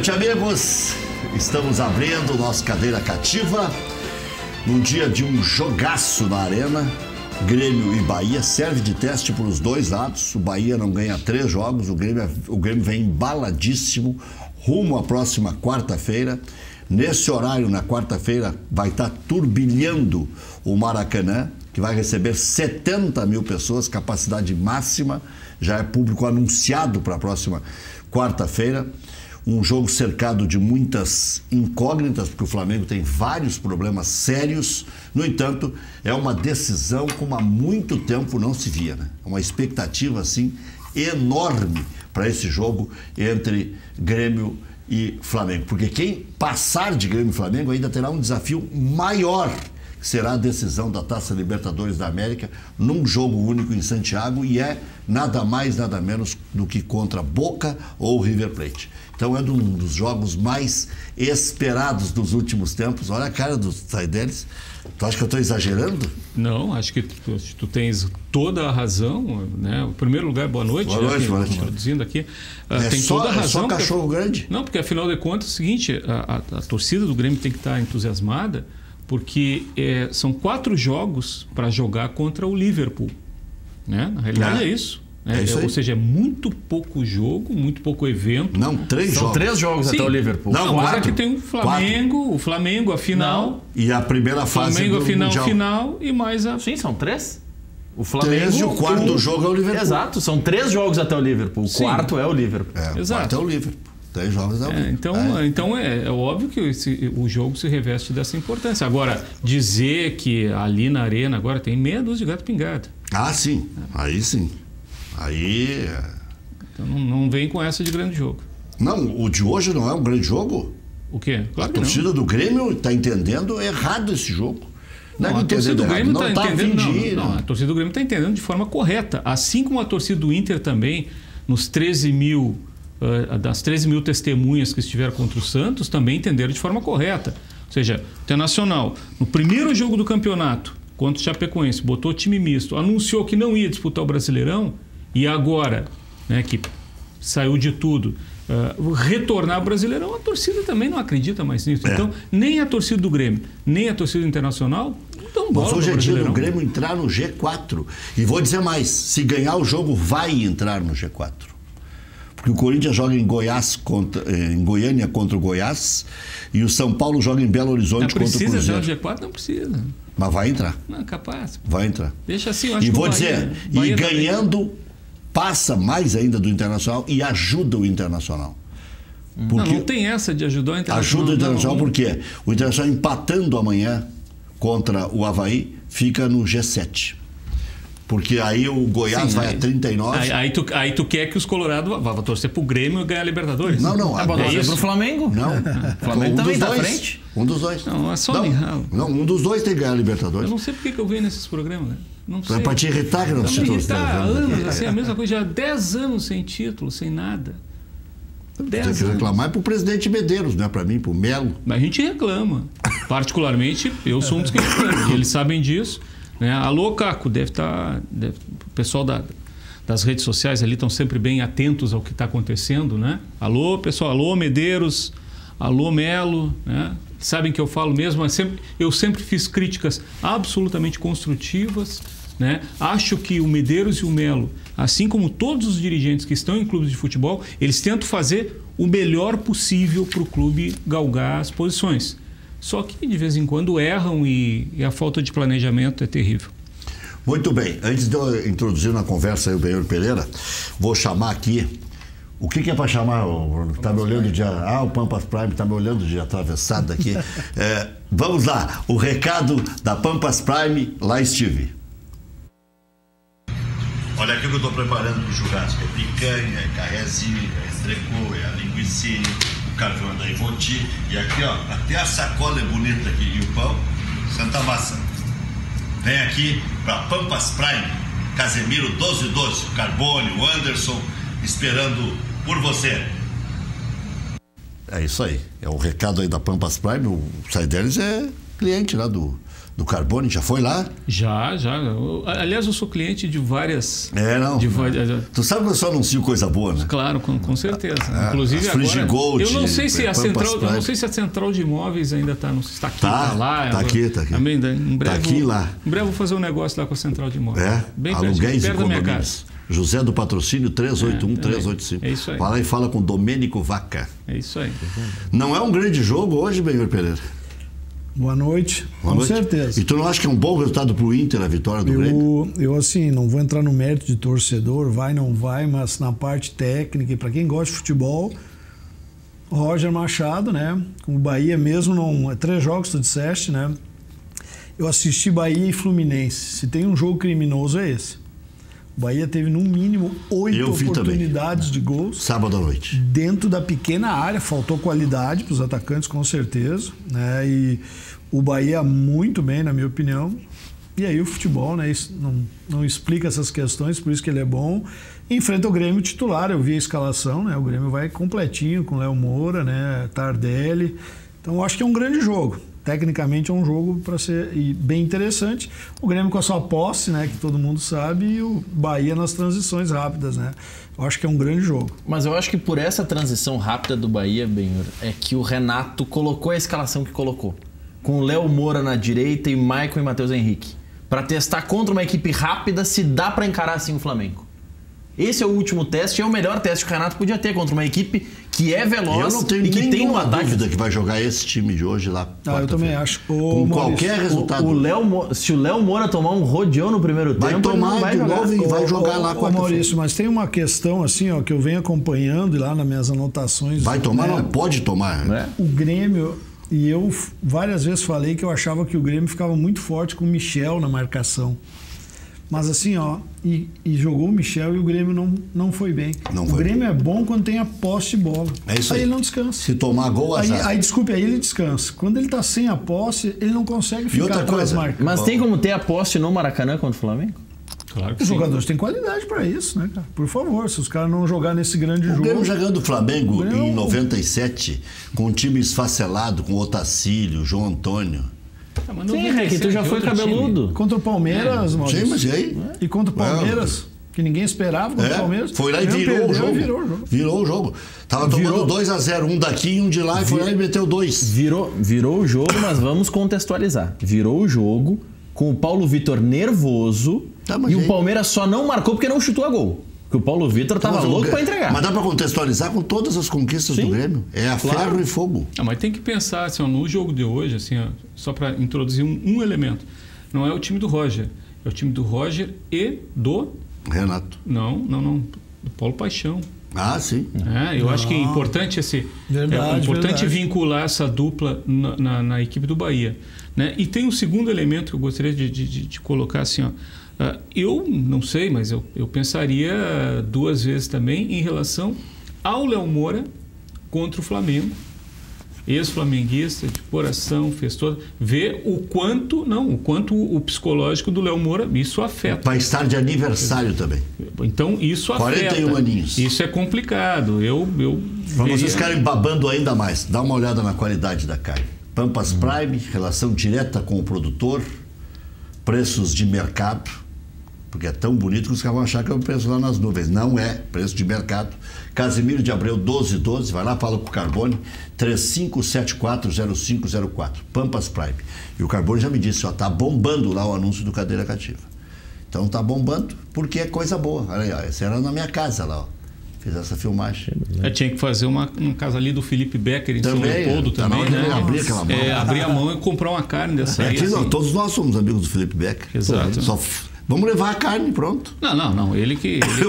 noite, amigos. Estamos abrindo nossa cadeira cativa num dia de um jogaço na Arena. Grêmio e Bahia serve de teste para os dois lados. O Bahia não ganha 3 jogos, o Grêmio vem embaladíssimo rumo à próxima quarta-feira. Nesse horário, na quarta-feira, vai estar turbilhando o Maracanã, que vai receber 70 mil pessoas, capacidade máxima, já é público anunciado para a próxima quarta-feira. Um jogo cercado de muitas incógnitas, porque o Flamengo tem vários problemas sérios. No entanto, é uma decisão como há muito tempo não se via, né? Uma expectativa, assim, enorme para esse jogo entre Grêmio e Flamengo. Porque quem passar de Grêmio e Flamengo ainda terá um desafio maior, que será a decisão da Taça Libertadores da América num jogo único em Santiago, e é nada mais, nada menos do que contra Boca ou River Plate. Então é um dos jogos mais esperados dos últimos tempos. Olha a cara dos Saidelis. Tu acha que eu estou exagerando? Não, acho que tu tens toda a razão, né? Em primeiro lugar, boa noite. Boa noite, boa noite. Introduzindo aqui. Tem toda a razão. É só cachorro grande? Não, porque afinal de contas é o seguinte, a torcida do Grêmio tem que estar entusiasmada, porque são 4 jogos para jogar contra o Liverpool, né? Na realidade é isso. Ou seja, é muito pouco jogo, muito pouco evento. Não, 3 jogos. São 3 jogos até o Liverpool. Não, mas é que tem o Flamengo, a final. Não. E a primeira fase Flamengo, do a Mundial. final e mais a... Sim, são 3. O Flamengo... 3 e o quarto jogo é o Liverpool. Exato, são 3 jogos até o Liverpool. O quarto é o Liverpool. O quarto é o Liverpool. 3 jogos é o Liverpool. Então é óbvio que o jogo se reveste dessa importância. Agora, dizer que ali na Arena agora tem meia dúzia de gato pingado. Ah, sim. Aí sim. Aí... Então não vem com essa de grande jogo. Não, o de hoje não é um grande jogo. O quê? Claro a torcida do Grêmio está entendendo errado esse jogo. Não, a torcida do Grêmio está entendendo. Não, a torcida do Grêmio está entendendo de forma correta. Assim como a torcida do Inter também, nos 13 mil, das 13 mil testemunhas que estiveram contra o Santos, também entenderam de forma correta. Ou seja, Internacional, no primeiro jogo do campeonato, contra o Chapecoense, botou time misto, anunciou que não ia disputar o Brasileirão, e agora, né, que saiu de tudo, retornar ao Brasileirão, a torcida também não acredita mais nisso. Então, nem a torcida do Grêmio, nem a torcida do Internacional dão bola. Mas hoje é dia do Grêmio entrar no G4. E vou dizer mais, se ganhar o jogo, vai entrar no G4. Porque o Corinthians joga em Goiânia contra o Goiás, e o São Paulo joga em Belo Horizonte contra o Cruzeiro. Precisa entrar no G4? Não precisa. Mas vai entrar. Não, capaz. Vai entrar. Deixa assim, eu acho e que vou dizer, Bahia ganhando, também passa mais ainda do Internacional e ajuda o Internacional. Porque não tem essa de ajudar o Internacional. Ajuda o Internacional porque o Internacional empatando amanhã contra o Avaí fica no G7. Porque aí o Goiás vai a 39. Aí tu quer que os Colorados vão torcer pro Grêmio e ganhar a Libertadores? Não. É isso pro Flamengo? Não. O Flamengo também tá à frente. Um dos dois. Não, é só não, um dos dois tem que ganhar a Libertadores. Eu não sei porque que eu venho nesses programas, né? Não sei. É pra te irritar que não se títulos. Há anos, assim, a mesma coisa. Já há 10 anos sem título, sem nada. Tem que reclamar pro presidente Medeiros, não é pra mim, pro Melo. Mas a gente reclama. Particularmente, eu sou um dos que reclama. E eles sabem disso. Né? Alô, Caco, o pessoal das redes sociais ali estão sempre bem atentos ao que está acontecendo, né? Alô, pessoal, alô, Medeiros, alô, Melo, né? Sabem que eu falo mesmo, mas eu sempre fiz críticas absolutamente construtivas, né? Acho que o Medeiros e o Melo, assim como todos os dirigentes que estão em clubes de futebol, eles tentam fazer o melhor possível para o clube galgar as posições. Só que de vez em quando erram e a falta de planejamento é terrível. Muito bem. Antes de eu introduzir na conversa aí o Benhor Pereira, vou chamar aqui. O que é para chamar, Bruno? Está me olhando de... o Pampas Prime está me olhando de atravessado aqui. Vamos lá. O recado da Pampas Prime, lá estive. Olha aqui o que eu estou preparando para o churrasco. É picanha, é carrezinho, é estrecô, é a linguicinha, o carvão da Ivoti. E aqui, ó, até a sacola é bonita aqui. E o pão, Santa Massa. Vem aqui para Pampas Prime, Casemiro 1212, o Carbone, o Anderson, esperando por você. É isso aí. É o recado aí da Pampas Prime. O Saidelis é cliente lá do No Carbone, já foi lá? Já. Aliás, eu sou cliente de várias... Não. Tu sabe que eu só anuncio coisa boa, né? Claro, com certeza. Inclusive agora... Gold, eu não sei se a central de imóveis ainda está... Não sei se está aqui, está lá. Está aqui. Também, em breve, tá aqui e lá. Em breve vou fazer um negócio lá com a central de imóveis. Bem perto da minha casa. José do Patrocínio 381-385. É isso aí. Vai lá e fala com Domênico Vaca. É isso aí. Não é um grande jogo hoje, Benhor Pereira? Boa noite. Com certeza. E tu não acha que é um bom resultado pro Inter a vitória do Grêmio? Eu assim, não vou entrar no mérito de torcedor, vai, não vai, mas na parte técnica, e para quem gosta de futebol, Roger Machado, né? Com o Bahia mesmo, 3 jogos, tu disseste, né? Eu assisti Bahia e Fluminense. Se tem um jogo criminoso, é esse. O Bahia teve no mínimo 8 oportunidades de gols. Sábado à noite. Dentro da pequena área, faltou qualidade para os atacantes, com certeza. Né? E o Bahia muito bem, na minha opinião. E aí o futebol, né? Isso não explica essas questões, por isso que ele é bom. Enfrenta o Grêmio titular, eu vi a escalação, né? O Grêmio vai completinho com Léo Moura, né? Tardelli. Então eu acho que é um grande jogo. Tecnicamente é um jogo para ser bem interessante. O Grêmio com a sua posse, né, que todo mundo sabe, e o Bahia nas transições rápidas, né? Eu acho que é um grande jogo. Mas eu acho que por essa transição rápida do Bahia, Benhor, é que o Renato colocou a escalação que colocou. Com o Léo Moura na direita e Maicon e Matheus Henrique. Para testar contra uma equipe rápida se dá para encarar assim o Flamengo. Esse é o último teste, é o melhor teste que o Renato podia ter contra uma equipe que é veloz e que tem um ataque. Dúvida que vai jogar esse time de hoje lá. Eu também acho. Com qualquer resultado. Se o Léo Moura tomar um rodeão no primeiro tempo, tomar vai de novo e vai jogar lá com Maurício, mas tem uma questão assim, ó, que eu venho acompanhando e lá nas minhas anotações. Vai tomar, não pode tomar. O Grêmio, e eu várias vezes falei que eu achava que o Grêmio ficava muito forte com o Michel na marcação. Mas assim, ó, e jogou o Michel e o Grêmio não foi bem. O Grêmio é bom quando tem a posse de bola. É isso aí. Aí ele não descansa. Se tomar gol, azar. Aí ele descansa. Quando ele tá sem a posse, ele não consegue ficar atrás marcando. Mas tem como ter a posse no Maracanã contra o Flamengo? Claro que os jogadores têm qualidade para isso, né, cara? Por favor, se os caras não jogar nesse grande jogo... O Grêmio já ganhou do Flamengo em 97, com um time esfacelado, com Otacílio, João Antônio. Sim, Rec, tu já foi cabeludo. Time. Contra o Palmeiras, Maurício. Sim, mas e aí? E contra o Palmeiras, que ninguém esperava contra o Palmeiras. Foi lá e virou o jogo. Virou o jogo. Tava tomando 2-0, um daqui e um de lá, e foi lá e meteu 2. Virou o jogo, mas vamos contextualizar. Virou o jogo com o Paulo Vitor nervoso e o Palmeiras só não marcou porque não chutou a gol. Porque o Paulo Vitor tava louco para entregar. Mas dá para contextualizar com todas as conquistas do Grêmio. É a ferro e fogo. Mas tem que pensar, assim, no jogo de hoje, assim, só para introduzir um elemento. Não é o time do Roger. É o time do Roger e do... Renato. Não. Do Paulo Paixão. Ah, sim. Eu acho que é importante verdade. vincular essa dupla na equipe do Bahia. Né? E tem um segundo elemento que eu gostaria de colocar assim, ó. Eu não sei, mas eu pensaria 2 vezes também em relação ao Léo Moura contra o Flamengo. Ex-flamenguista, de coração, fez todo. Ver o quanto o psicológico do Léo Moura, isso afeta. Vai estar de aniversário também. Então, isso 41 aninhos. Isso é complicado. Para vocês ficarem babando ainda mais, dá uma olhada na qualidade da carne. Pampas Prime, relação direta com o produtor, preços de mercado, porque é tão bonito que os caras vão achar que é o preço lá nas nuvens. Não é, preço de mercado. Casimiro de Abreu 1212, vai lá, fala com o Carbone, 35740504, Pampas Prime. E o Carbone já me disse, ó, tá bombando lá o anúncio do Cadeira Cativa. Então tá bombando, porque é coisa boa. Olha aí, essa era na minha casa lá, ó. Fiz essa filmagem. Tinha que fazer uma casa ali do Felipe Becker em São Leopoldo também, né? Abrir aquela mão. Abrir a mão e comprar uma carne dessa aí. Assim. Todos nós somos amigos do Felipe Becker. Exato. Vamos levar a carne, pronto. Não. Ele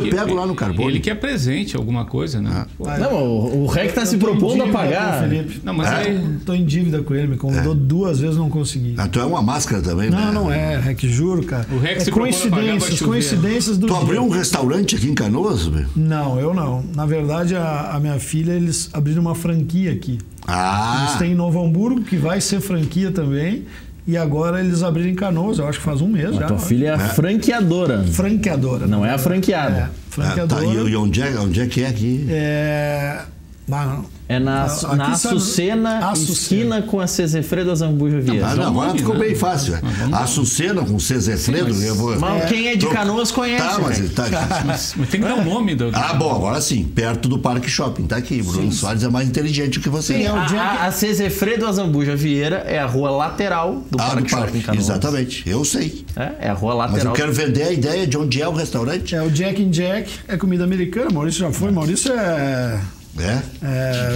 pego lá no Carbone. Ele que é presente, alguma coisa, né? Não, o Rec tá se propondo a pagar. Não, mas tô em dívida com ele, me convidou 2 vezes, não consegui. Tu é uma máscara também, né? Não é, Rec, juro, cara. O Rec se coincidências do Tu abriu um restaurante aqui em Canoas, velho? Não, eu não. Na verdade, a minha filha, eles abriram uma franquia aqui. Eles têm em Novo Hamburgo, que vai ser franquia também. E agora eles abriram em Canoas, eu acho que faz um mês já. Tua filha é a franqueadora. Franqueadora. Não é a franqueada. Franqueadora. E onde é que é aqui? É na Açucena, esquina com a Cezefredo Azambuja Vieira. Agora ficou bem fácil. A Açucena com Cezefredo. Mas quem é de Canoas conhece. Mas tem que dar o nome do. Bom, agora sim, perto do Parque Shopping. Tá aqui. Bruno Soares é mais inteligente que você. Sim, a Cezefredo Azambuja Vieira é a rua lateral do Parque Shopping Canoas. Exatamente, eu sei. É a rua lateral. Mas eu quero vender a ideia de onde é o restaurante. O Jack and Jack, é comida americana. Maurício já foi. Maurício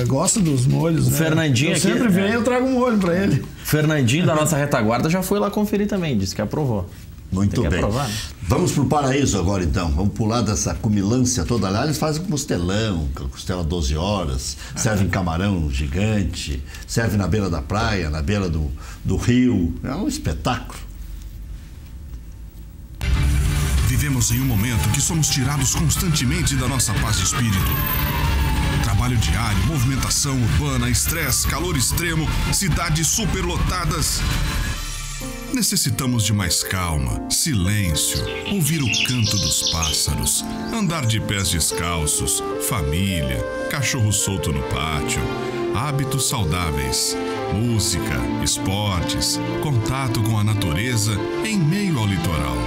gosta dos molhos. O Fernandinho aqui. Sempre vem, eu trago um molho pra ele. Fernandinho da nossa retaguarda já foi lá conferir também, disse que aprovou. Muito bem. Aprovar, né? Vamos pro paraíso agora então. Vamos pular dessa cumilância toda lá. Eles fazem costelão, costela 12 horas, servem camarão gigante, serve na beira da praia, na beira do rio. É um espetáculo. Vivemos em um momento que somos tirados constantemente da nossa paz de espírito. Trabalho diário, movimentação urbana, estresse, calor extremo, cidades superlotadas. Necessitamos de mais calma, silêncio, ouvir o canto dos pássaros, andar de pés descalços, família, cachorro solto no pátio, hábitos saudáveis, música, esportes, contato com a natureza em meio ao litoral.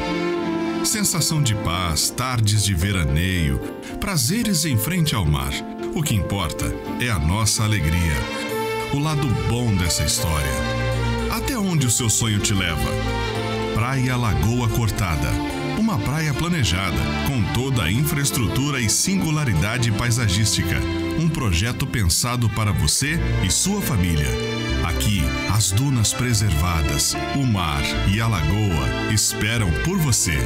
Sensação de paz, tardes de veraneio, prazeres em frente ao mar. O que importa é a nossa alegria, o lado bom dessa história. Até onde o seu sonho te leva? Praia Lagoa Cortada. Uma praia planejada, com toda a infraestrutura e singularidade paisagística. Um projeto pensado para você e sua família. Aqui, as dunas preservadas, o mar e a lagoa esperam por você.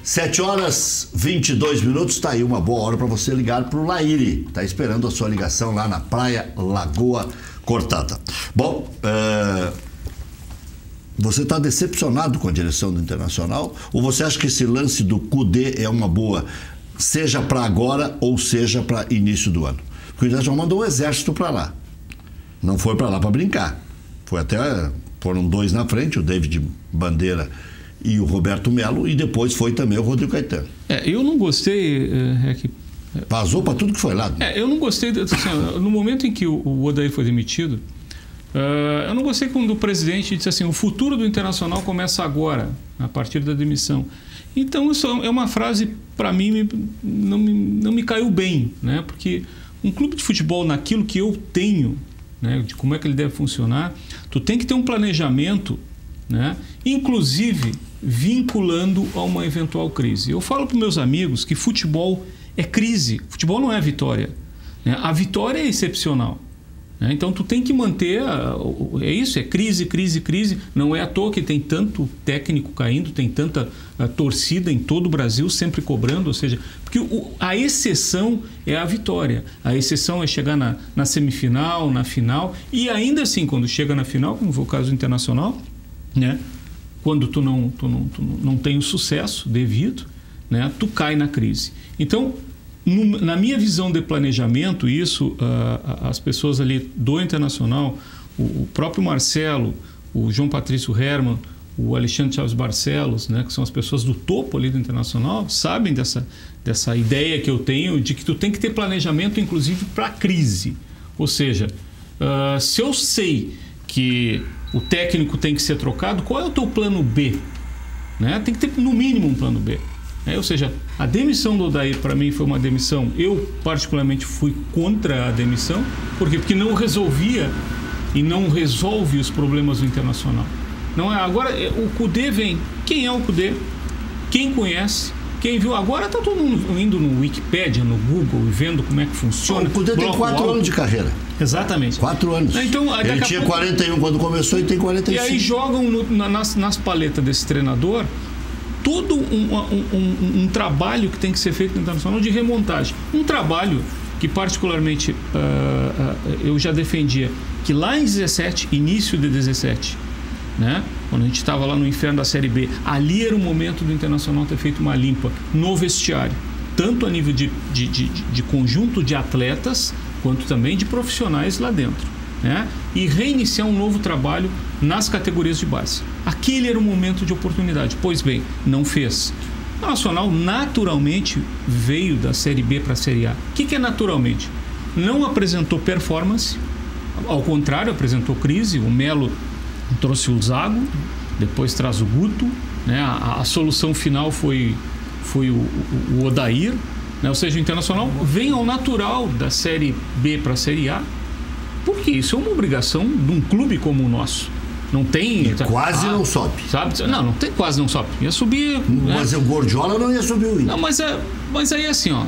7h22, tá aí uma boa hora para você ligar pro Laíri. Tá esperando a sua ligação lá na Praia Lagoa Cortada. Bom, você está decepcionado com a direção do Internacional? Ou você acha que esse lance do Kudê é uma boa, seja para agora ou seja para início do ano? Porque o Internacional mandou o exército para lá. Não foi para lá para brincar. Foram dois na frente, o David Bandeira e o Roberto Melo, e depois foi também o Rodrigo Caetano. Eu não gostei... Vazou para tudo que foi lá. Eu não gostei... Assim, no momento em que o Odair foi demitido, eu não gostei quando o presidente disse assim, o futuro do Internacional começa agora, a partir da demissão. Então, isso é uma frase, para mim, não me caiu bem, né? Porque um clube de futebol, naquilo que eu tenho, né, de como é que ele deve funcionar, tu tem que ter um planejamento, né? Inclusive vinculando a uma eventual crise. Eu falo para meus amigos que futebol é crise, futebol não é vitória, né? A vitória é excepcional, né? Então tu tem que manter, é crise, crise, crise. Não é à toa que tem tanto técnico caindo, tem tanta torcida em todo o Brasil sempre cobrando, ou seja, porque a exceção é a vitória, a exceção é chegar na semifinal, na final, e ainda assim quando chega na final, como foi o caso do Internacional, né? Quando tu não tem o sucesso devido, né? Tu cai na crise. Então, na minha visão de planejamento, isso, as pessoas ali do Internacional, o próprio Marcelo, o João Patrício Herman, o Alexandre Chaves Barcelos, né? Que são as pessoas do topo ali do Internacional, sabem dessa ideia que eu tenho de que tu tem que ter planejamento, inclusive, para a crise. Ou seja, se eu sei que o técnico tem que ser trocado, qual é o teu plano B? Né? Tem que ter, no mínimo, um plano B. Ou seja, a demissão do Odair, para mim, foi uma demissão. Eu, particularmente, fui contra a demissão. Por quê? Porque não resolvia e não resolve os problemas do Internacional. Não é? Agora, o Kudê vem. Quem é o Kudê? Quem conhece? Quem viu? Agora está todo mundo indo no Wikipedia, no Google, e vendo como é que funciona. O Kudê tem 4 anos de carreira. Exatamente. 4 anos. Então, ele tinha 41 quando começou e tem 45. E aí jogam nas paletas desse treinador todo um trabalho que tem que ser feito no Internacional de remontagem. Um trabalho que particularmente eu já defendia que lá em 17, início de 17, né? Quando a gente estava lá no inferno da Série B, ali era o momento do Internacional ter feito uma limpa no vestiário, tanto a nível de conjunto de atletas, quanto também de profissionais lá dentro, né? E reiniciar um novo trabalho nas categorias de base. Aquele era o momento de oportunidade. Pois bem, não fez. O Nacional naturalmente veio da Série B para a Série A. O que é naturalmente? Não apresentou performance, ao contrário, apresentou crise. O Melo trouxe o Zago, depois traz o Guto, né? A solução final foi o Odair, né? Ou seja, o Internacional vem ao natural da Série B para a Série A, porque isso é uma obrigação de um clube como o nosso. Não tem... E quase não sobe. Sabe? Não tem quase não sobe. Ia subir... Mas né? o Guardiola não ia subir o Inter. Não, mas aí assim, ó,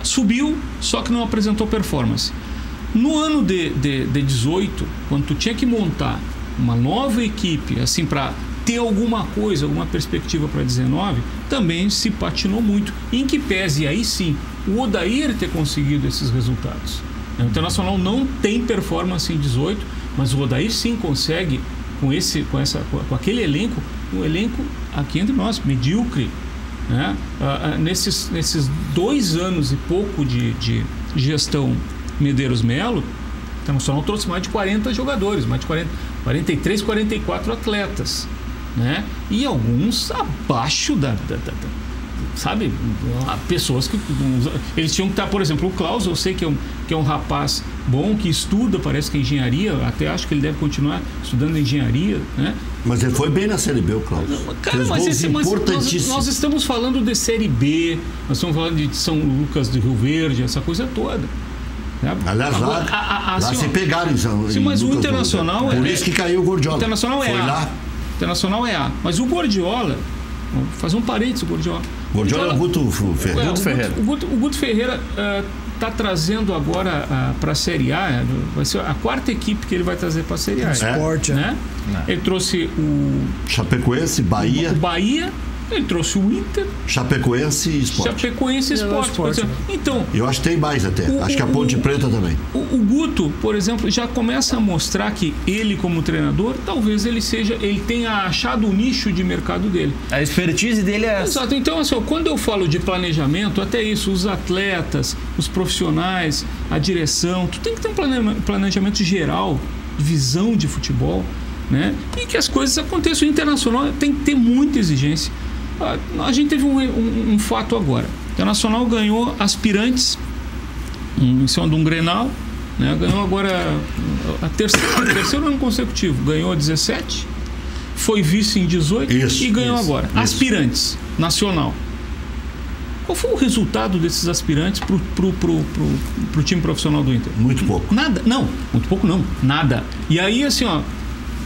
subiu, só que não apresentou performance. No ano de 18, quando tu tinha que montar uma nova equipe, assim, para ter alguma coisa, alguma perspectiva para 19, também se patinou muito. Em que pese aí sim o Odair ter conseguido esses resultados. O Internacional não tem performance em 18, mas o Odair sim consegue com aquele elenco, um elenco aqui entre nós, medíocre, né? Nesses 2 anos e pouco de gestão Medeiros Melo, o Internacional trouxe mais de 40 jogadores, mais de 43, 44 atletas, né? E alguns abaixo sabe, pessoas que eles tinham que estar, por exemplo, o Klaus, eu sei que é um rapaz bom, que estuda, parece que é engenharia, até acho que ele deve continuar estudando engenharia, né? Mas ele foi bem na Série B, o Klaus. Cara, mas nós estamos falando de Série B, nós estamos falando de São Lucas do Rio Verde, essa coisa toda. Aliás, lá se pegaram em mas o Internacional por isso que caiu o Guardiola. O Internacional é A. Internacional é A. Mas o Guardiola, vamos fazer um parênteses, o Guardiola. Guardiola é o Guto Ferreira. O Guto Ferreira está trazendo agora para a Série A, vai ser a 4ª equipe que ele vai trazer para a Série A. Esporte, né? Ele trouxe o Chapecoense, Bahia. O Bahia. Ele trouxe o Inter. Chapecoense e Sport. Chapecoense e Sport. Então, eu acho que tem mais até. Acho que a Ponte Preta também. O Guto, por exemplo, já começa a mostrar que ele, como treinador, talvez ele tenha achado o nicho de mercado dele. A expertise dele é essa. Exato. Então, assim, quando eu falo de planejamento, até isso, os atletas, os profissionais, a direção, tu tem que ter um planejamento geral, visão de futebol, né? E que as coisas aconteçam. O Internacional tem que ter muita exigência. A gente teve um fato agora. O Internacional ganhou aspirantes em cima de um Grenal, né? Ganhou agora terceiro ano consecutivo. Ganhou 17, foi vice em 18 e ganhou agora. Aspirantes, nacional. Qual foi o resultado desses aspirantes pro time profissional do Inter? Muito pouco. Nada. Não, muito pouco não. Nada. E aí, assim, ó,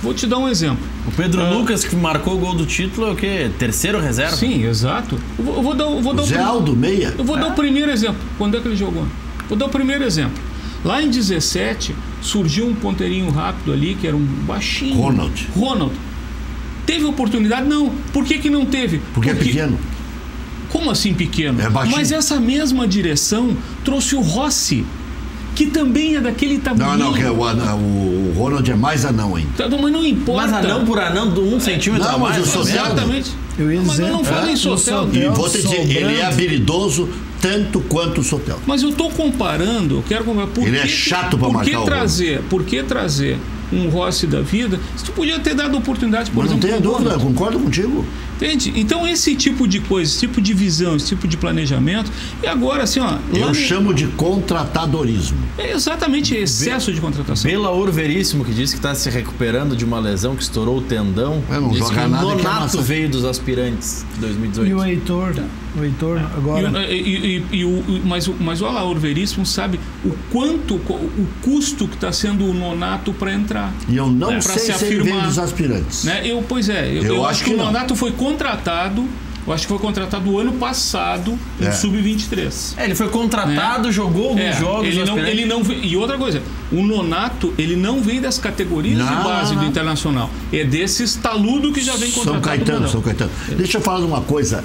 vou te dar um exemplo. O Pedro Lucas, que marcou o gol do título, é o quê? Terceiro reserva? Sim, exato. Eu vou dar o Zé Aldo, meia. Eu vou dar o primeiro exemplo. Quando é que ele jogou? Vou dar o primeiro exemplo. Lá em 17, surgiu um ponteirinho rápido ali, que era um baixinho. Ronald. Teve oportunidade? Não. Por que não teve? Porque é pequeno. Como assim pequeno? É baixinho. Mas essa mesma direção trouxe o Rossi, que também é daquele tamanho. Não, o Ronald é mais anão ainda. Mas não importa. Mas anão por anão, de 1 centímetro a mais. Mas o Soteldo... Exatamente. Mas eu não falei em Soteldo. E vou te dizer, ele é habilidoso tanto quanto o Soteldo. Mas eu estou comparando, eu quero comparar. Ele é chato para marcar o gol. Por que trazer um Rossi da vida? Se tu podia ter dado oportunidade, por exemplo. Não tenho dúvida, concordo contigo. Entende? Então, esse tipo de coisa, esse tipo de visão, esse tipo de planejamento, e agora, assim, ó... Eu chamo de contratadorismo. É exatamente excesso de contratação. Belaur Veríssimo, que disse que está se recuperando de uma lesão que estourou o tendão. Não joga nada. O Nonato veio dos aspirantes de 2018. E o Heitor? O Heitor agora... Mas o Belaur Veríssimo sabe o custo que está sendo o Nonato para entrar. E eu não sei se ele veio dos aspirantes. Né? Eu acho que o Nonato foi contratado. Eu acho que foi contratado o ano passado no Sub-23. Ele foi contratado, jogou alguns jogos. Ele não e outra coisa, o Nonato, ele não vem das categorias de base do Internacional. É desses taludo que já vem contratado. São Caetano. Deixa eu falar de uma coisa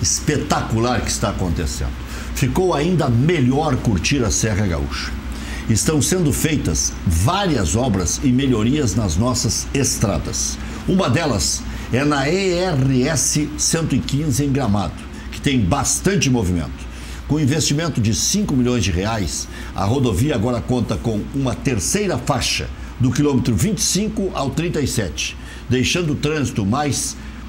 espetacular que está acontecendo. Ficou ainda melhor curtir a Serra Gaúcha. Estão sendo feitas várias obras e melhorias nas nossas estradas. Uma delas é na ERS 115 em Gramado, que tem bastante movimento. Com investimento de 5 milhões de reais, a rodovia agora conta com uma terceira faixa, do quilômetro 25 ao 37, deixando o trânsito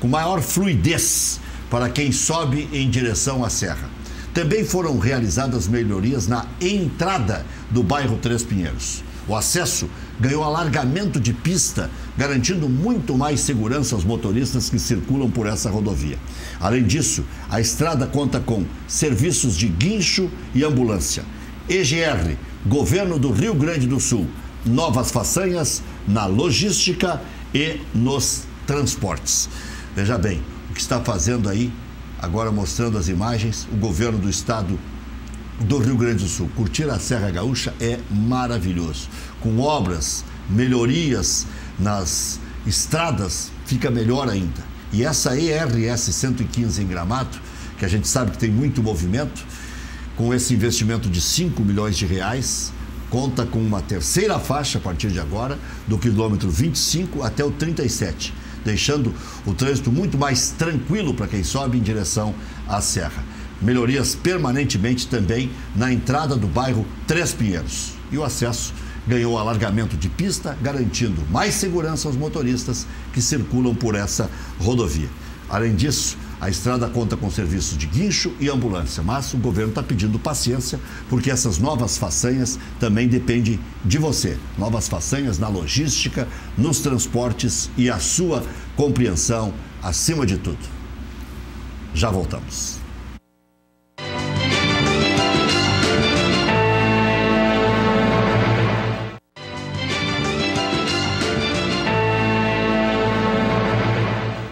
com maior fluidez para quem sobe em direção à serra. Também foram realizadas melhorias na entrada do bairro Três Pinheiros. O acesso ganhou alargamento de pista, garantindo muito mais segurança aos motoristas que circulam por essa rodovia. Além disso, a estrada conta com serviços de guincho e ambulância. EGR, Governo do Rio Grande do Sul, novas façanhas na logística e nos transportes. Veja bem, o que está fazendo aí, agora mostrando as imagens, o governo do estado do Rio Grande do Sul. Curtir a Serra Gaúcha é maravilhoso. Com obras, melhorias nas estradas, fica melhor ainda. E essa ERS 115 em Gramado, que a gente sabe que tem muito movimento, com esse investimento de 5 milhões de reais, conta com uma terceira faixa a partir de agora, do quilômetro 25 até o 37, deixando o trânsito muito mais tranquilo para quem sobe em direção à serra. Melhorias permanentemente também na entrada do bairro Três Pinheiros. E o acesso ganhou alargamento de pista, garantindo mais segurança aos motoristas que circulam por essa rodovia. Além disso, a estrada conta com serviços de guincho e ambulância, mas o governo está pedindo paciência, porque essas novas façanhas também dependem de você. Novas façanhas na logística, nos transportes e a sua compreensão acima de tudo. Já voltamos.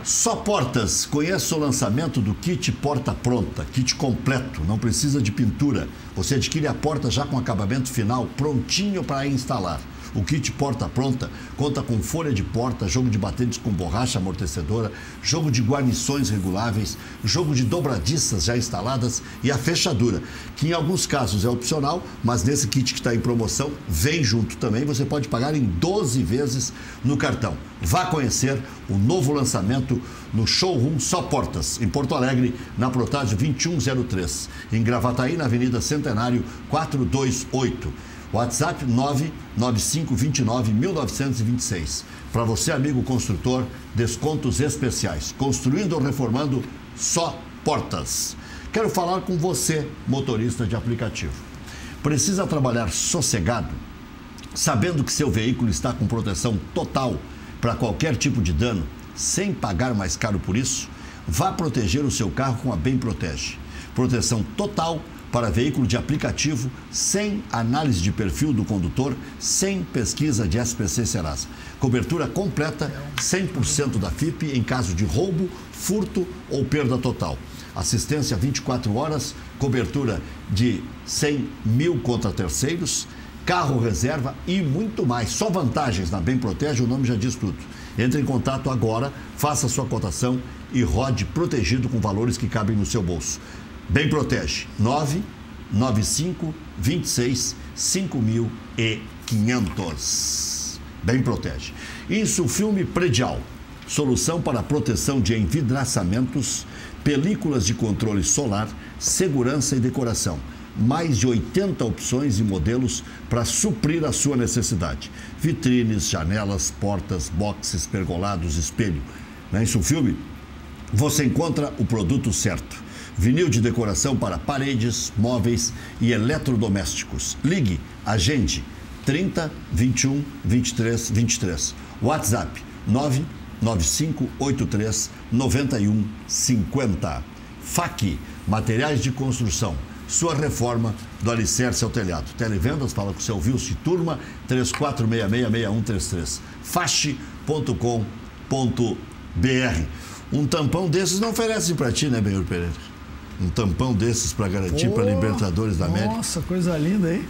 Só Portas, conheça o lançamento do kit porta pronta, kit completo, não precisa de pintura. Você adquire a porta já com acabamento final, prontinho para instalar. O kit porta pronta conta com folha de porta, jogo de batentes com borracha amortecedora, jogo de guarnições reguláveis, jogo de dobradiças já instaladas e a fechadura, que em alguns casos é opcional, mas nesse kit que está em promoção, vem junto também, você pode pagar em 12 vezes no cartão. Vá conhecer o novo lançamento no Showroom Só Portas, em Porto Alegre, na Protásio 2103, em Gravataí, na Avenida Centenário 428. WhatsApp 99529-1926. Para você, amigo construtor, descontos especiais. Construindo ou reformando, Só Portas. Quero falar com você, motorista de aplicativo. Precisa trabalhar sossegado, sabendo que seu veículo está com proteção total para qualquer tipo de dano, sem pagar mais caro por isso? Vá proteger o seu carro com a Bem Protege. Proteção total para veículo de aplicativo, sem análise de perfil do condutor, sem pesquisa de SPC Serasa. Cobertura completa, 100% da FIP em caso de roubo, furto ou perda total. Assistência 24 horas, cobertura de 100 mil contra terceiros, carro reserva e muito mais. Só vantagens na Bem Protege, o nome já diz tudo. Entre em contato agora, faça sua cotação e rode protegido com valores que cabem no seu bolso. Bem Protege, 995 26 5.500. Bem Protege. Insufilme Predial, solução para proteção de envidraçamentos, películas de controle solar, segurança e decoração. Mais de 80 opções e modelos para suprir a sua necessidade. Vitrines, janelas, portas, boxes, pergolados, espelho. Na Insufilme, você encontra o produto certo. Vinil de decoração para paredes, móveis e eletrodomésticos. Ligue, agende 30 21 23 23. WhatsApp 99583 9150. FAC, materiais de construção. Sua reforma do alicerce ao telhado. Televendas, fala com o seu Wilson Turma, 34666133. Fache.com.br. Um tampão desses não oferece para ti, né, Benhur Pereira? Um tampão desses para garantir para Libertadores da América. Nossa, coisa linda, hein?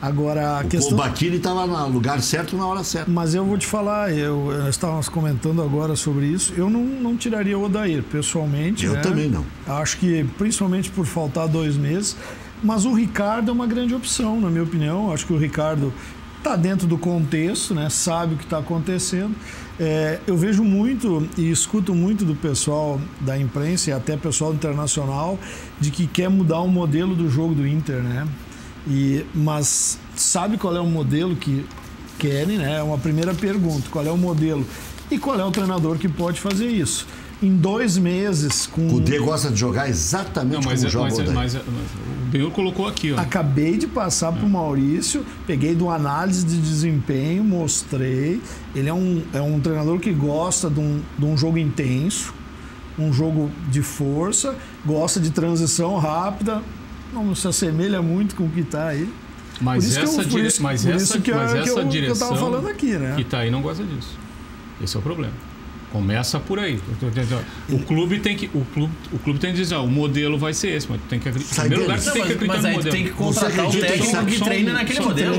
Agora, a questão... O Baquini estava no lugar certo na hora certa. Mas eu vou te falar, nós estávamos comentando agora sobre isso, eu não tiraria o Odair, pessoalmente. Eu também não. Acho que, principalmente por faltar 2 meses, mas o Ricardo é uma grande opção, na minha opinião. Acho que o Ricardo está dentro do contexto, né? Sabe o que está acontecendo. Eu vejo muito e escuto muito do pessoal da imprensa e até pessoal internacional de que quer mudar o modelo do jogo do Inter, né? Mas sabe qual é o modelo que querem, né? É uma primeira pergunta. Qual é o modelo? E qual é o treinador que pode fazer isso? em 2 meses com... O Cudê gosta de jogar exatamente como joga o Odair. Mas o Benhur colocou aqui, ó. Acabei de passar pro Maurício, peguei de uma análise de desempenho, mostrei. Ele é um treinador que gosta de um jogo intenso, um jogo de força, gosta de transição rápida, não se assemelha muito com o que está aí. Mas essa direção que eu estava falando aqui, né? Que está aí não gosta disso. Esse é o problema. Começa por aí. O clube tem que dizer, o modelo vai ser esse, mas tem que acreditar. Em primeiro lugar, você tem que acreditar no modelo. Tem que contratar o técnico que treina naquele modelo.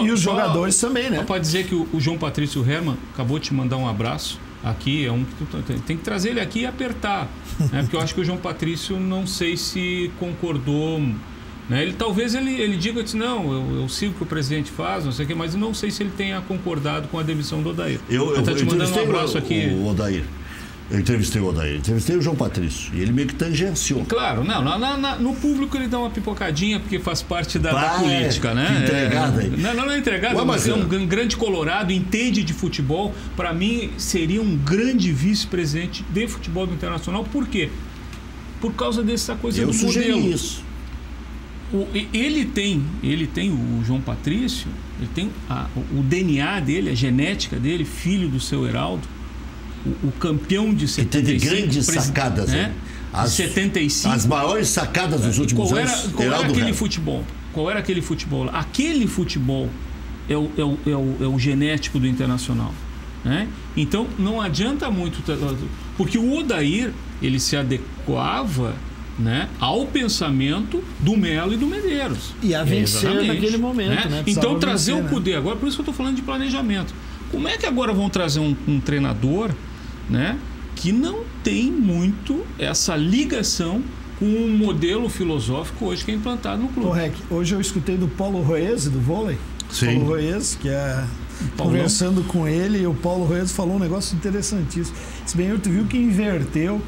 E os jogadores também, né? Só para dizer que o João Patrício Herman acabou de te mandar um abraço. Aqui é um que tu tem que trazer ele aqui e apertar, né? Porque eu acho que o João Patrício não sei se concordou, né? Talvez ele diga que não, eu sigo o que o presidente faz, não sei o que, mas eu não sei se ele tenha concordado com a demissão do Odair. Eu te mandando um abraço aqui. O Odair. Eu entrevistei o Odair, entrevistei o João Patrício e ele meio que tangenciou. Claro, no público ele dá uma pipocadinha porque faz parte da política, né? Entregada aí. Não é entregada, mas é um grande colorado, entende de futebol. Para mim, seria um grande vice-presidente de futebol do Internacional. Por quê? Por causa dessa coisa do modelo. Isso. Ele tem, o João Patrício, ele tem o DNA dele, a genética dele, filho do seu Heraldo. O campeão de 75. Teve grandes sacadas, né? 75. As maiores sacadas dos últimos anos. Qual era aquele futebol? Qual era aquele futebol? Aquele futebol é o genético do Internacional, né? Então não adianta muito, porque o Odair ele se adequava, né, ao pensamento do Melo e do Medeiros. E a vencer naquele momento, né? Então trazer o Cudê agora, por isso que eu estou falando de planejamento. Como é que agora vão trazer um treinador, né, que não tem muito essa ligação com o modelo filosófico hoje que é implantado no clube? Correto. Hoje eu escutei do Paulo Roese, do vôlei. Sim. Paulo Roese, que é... Conversando com ele, e o Paulo Roese falou um negócio interessantíssimo. Se bem, tu viu que inverteu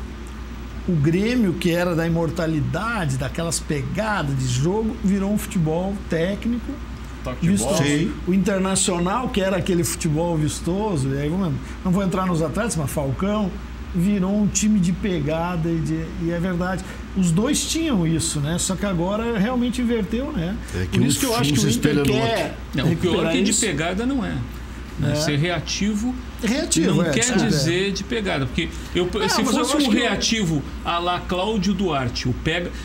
o Grêmio, que era da imortalidade, daquelas pegadas de jogo, virou um futebol técnico, vistoso. O Internacional, que era aquele futebol vistoso, e aí não vou entrar nos atletas, mas Falcão virou um time de pegada e é verdade. Os dois tinham isso, né? Só que agora realmente inverteu, né? Por isso que eu acho que o Inter quer... O pior é que de pegada não é. Ser reativo não quer dizer de pegada, porque se fosse um reativo à la Cláudio Duarte,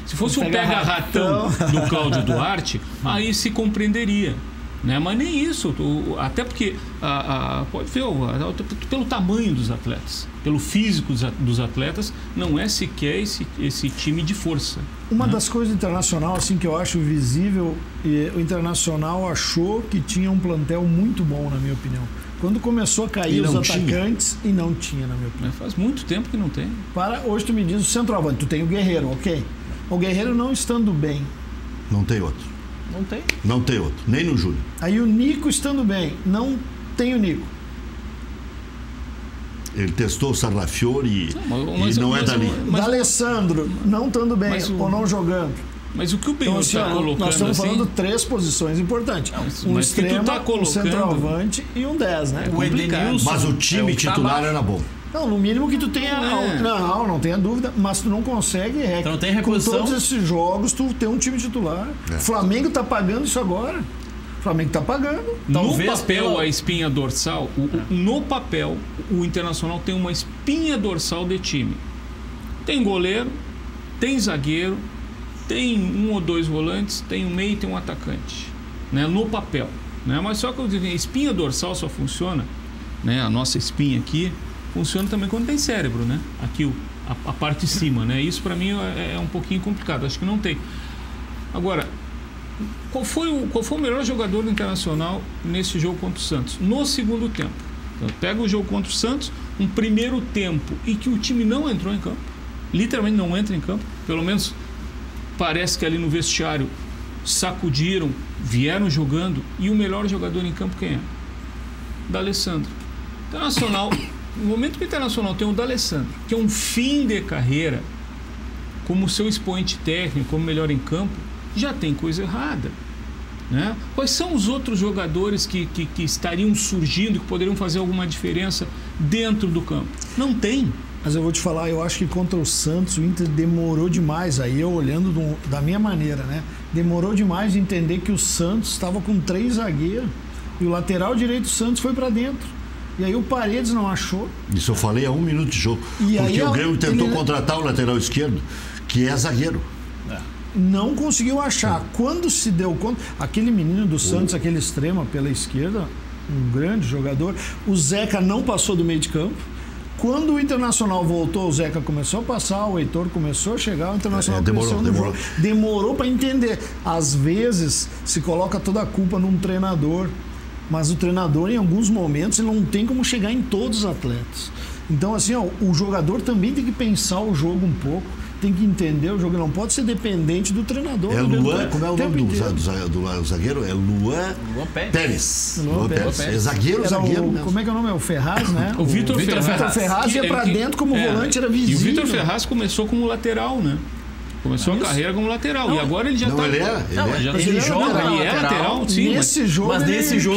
se fosse um pega-ratão do Cláudio Duarte, aí se compreenderia, né? Mas nem isso, até porque pode ver, pelo tamanho dos atletas, pelo físico dos atletas, não é sequer esse time de força. Uma das coisas do Internacional, assim, que eu acho visível, o Internacional achou que tinha um plantel muito bom, na minha opinião. Quando começou a cair os atacantes, e não tinha, na minha opinião. Faz muito tempo que não tem. Hoje tu me diz o centroavante, tu tem o Guerreiro, ok. O Guerreiro não estando bem. Não tem outro. Não tem? Não tem outro, nem no Júnior. Aí o Nico estando bem, não tem o Nico. Ele testou o Sarrafiori e não é dali. O D'Alessandro não estando bem ou não jogando. Mas o que o Benhur está colocando... Nós estamos falando 3 posições importantes. Um extremo, um centroavante e um 10, né? O Edenilson, mas o time titular era bom. Não, no mínimo que tu tenha... Não tenha dúvida, mas tu não consegue... Então não tem reposição. Com todos esses jogos, tu tem um time titular. O Flamengo está pagando isso agora. O Flamengo está pagando. No papel, a espinha dorsal... No papel, o Internacional tem uma espinha dorsal de time. Tem goleiro, tem zagueiro, tem 1 ou 2 volantes, tem um meio e tem um atacante, né? No papel, né? Mas só que eu digo, a espinha dorsal só funciona, né? A nossa espinha aqui funciona também quando tem cérebro, né? Aqui a parte de cima, né? Isso para mim é um pouquinho complicado, acho que não tem. Agora, qual foi o melhor jogador do Internacional nesse jogo contra o Santos? No segundo tempo. Então, pega o jogo contra o Santos, um primeiro tempo e que o time não entrou em campo, literalmente não entra em campo, pelo menos parece que ali no vestiário sacudiram, vieram jogando, e o melhor jogador em campo quem é? D'Alessandro. Internacional, no momento que o Internacional tem o D'Alessandro, que é um fim de carreira, como seu expoente técnico, como melhor em campo, já tem coisa errada, né? Quais são os outros jogadores que estariam surgindo, que poderiam fazer alguma diferença dentro do campo? Não tem. Mas eu vou te falar, eu acho que contra o Santos o Inter demorou demais, aí eu olhando da minha maneira, né? Demorou demais de entender que o Santos estava com 3 zagueiros e o lateral direito do Santos foi para dentro. E aí o Paredes não achou. Isso eu falei há 1 minuto de jogo. E porque aí, o Grêmio tentou ele... contratar o lateral esquerdo, que é zagueiro. Não conseguiu achar. Quando se deu conta, aquele menino do Santos, aquele extremo pela esquerda, um grande jogador, o Zeca não passou do meio de campo. Quando o Internacional voltou, o Zeca começou a passar, o Heitor começou a chegar, o Internacional cresceu no jogo. Demorou para entender. Às vezes se coloca toda a culpa num treinador, mas o treinador, em alguns momentos, ele não tem como chegar em todos os atletas. Então, assim, ó, o jogador também tem que pensar o jogo um pouco, tem que entender o jogo, não pode ser dependente do treinador. É Luan, como é o nome do zagueiro? É Luan Pérez. Luan Pérez. É zagueiro. Como é que é o nome? É o Ferraz, né? O Vitor Ferraz ia pra dentro como volante, era visível. E o Vitor Ferraz começou como lateral, né? Começou a carreira como lateral. E agora ele já tá... Ele é lateral, sim. Nesse jogo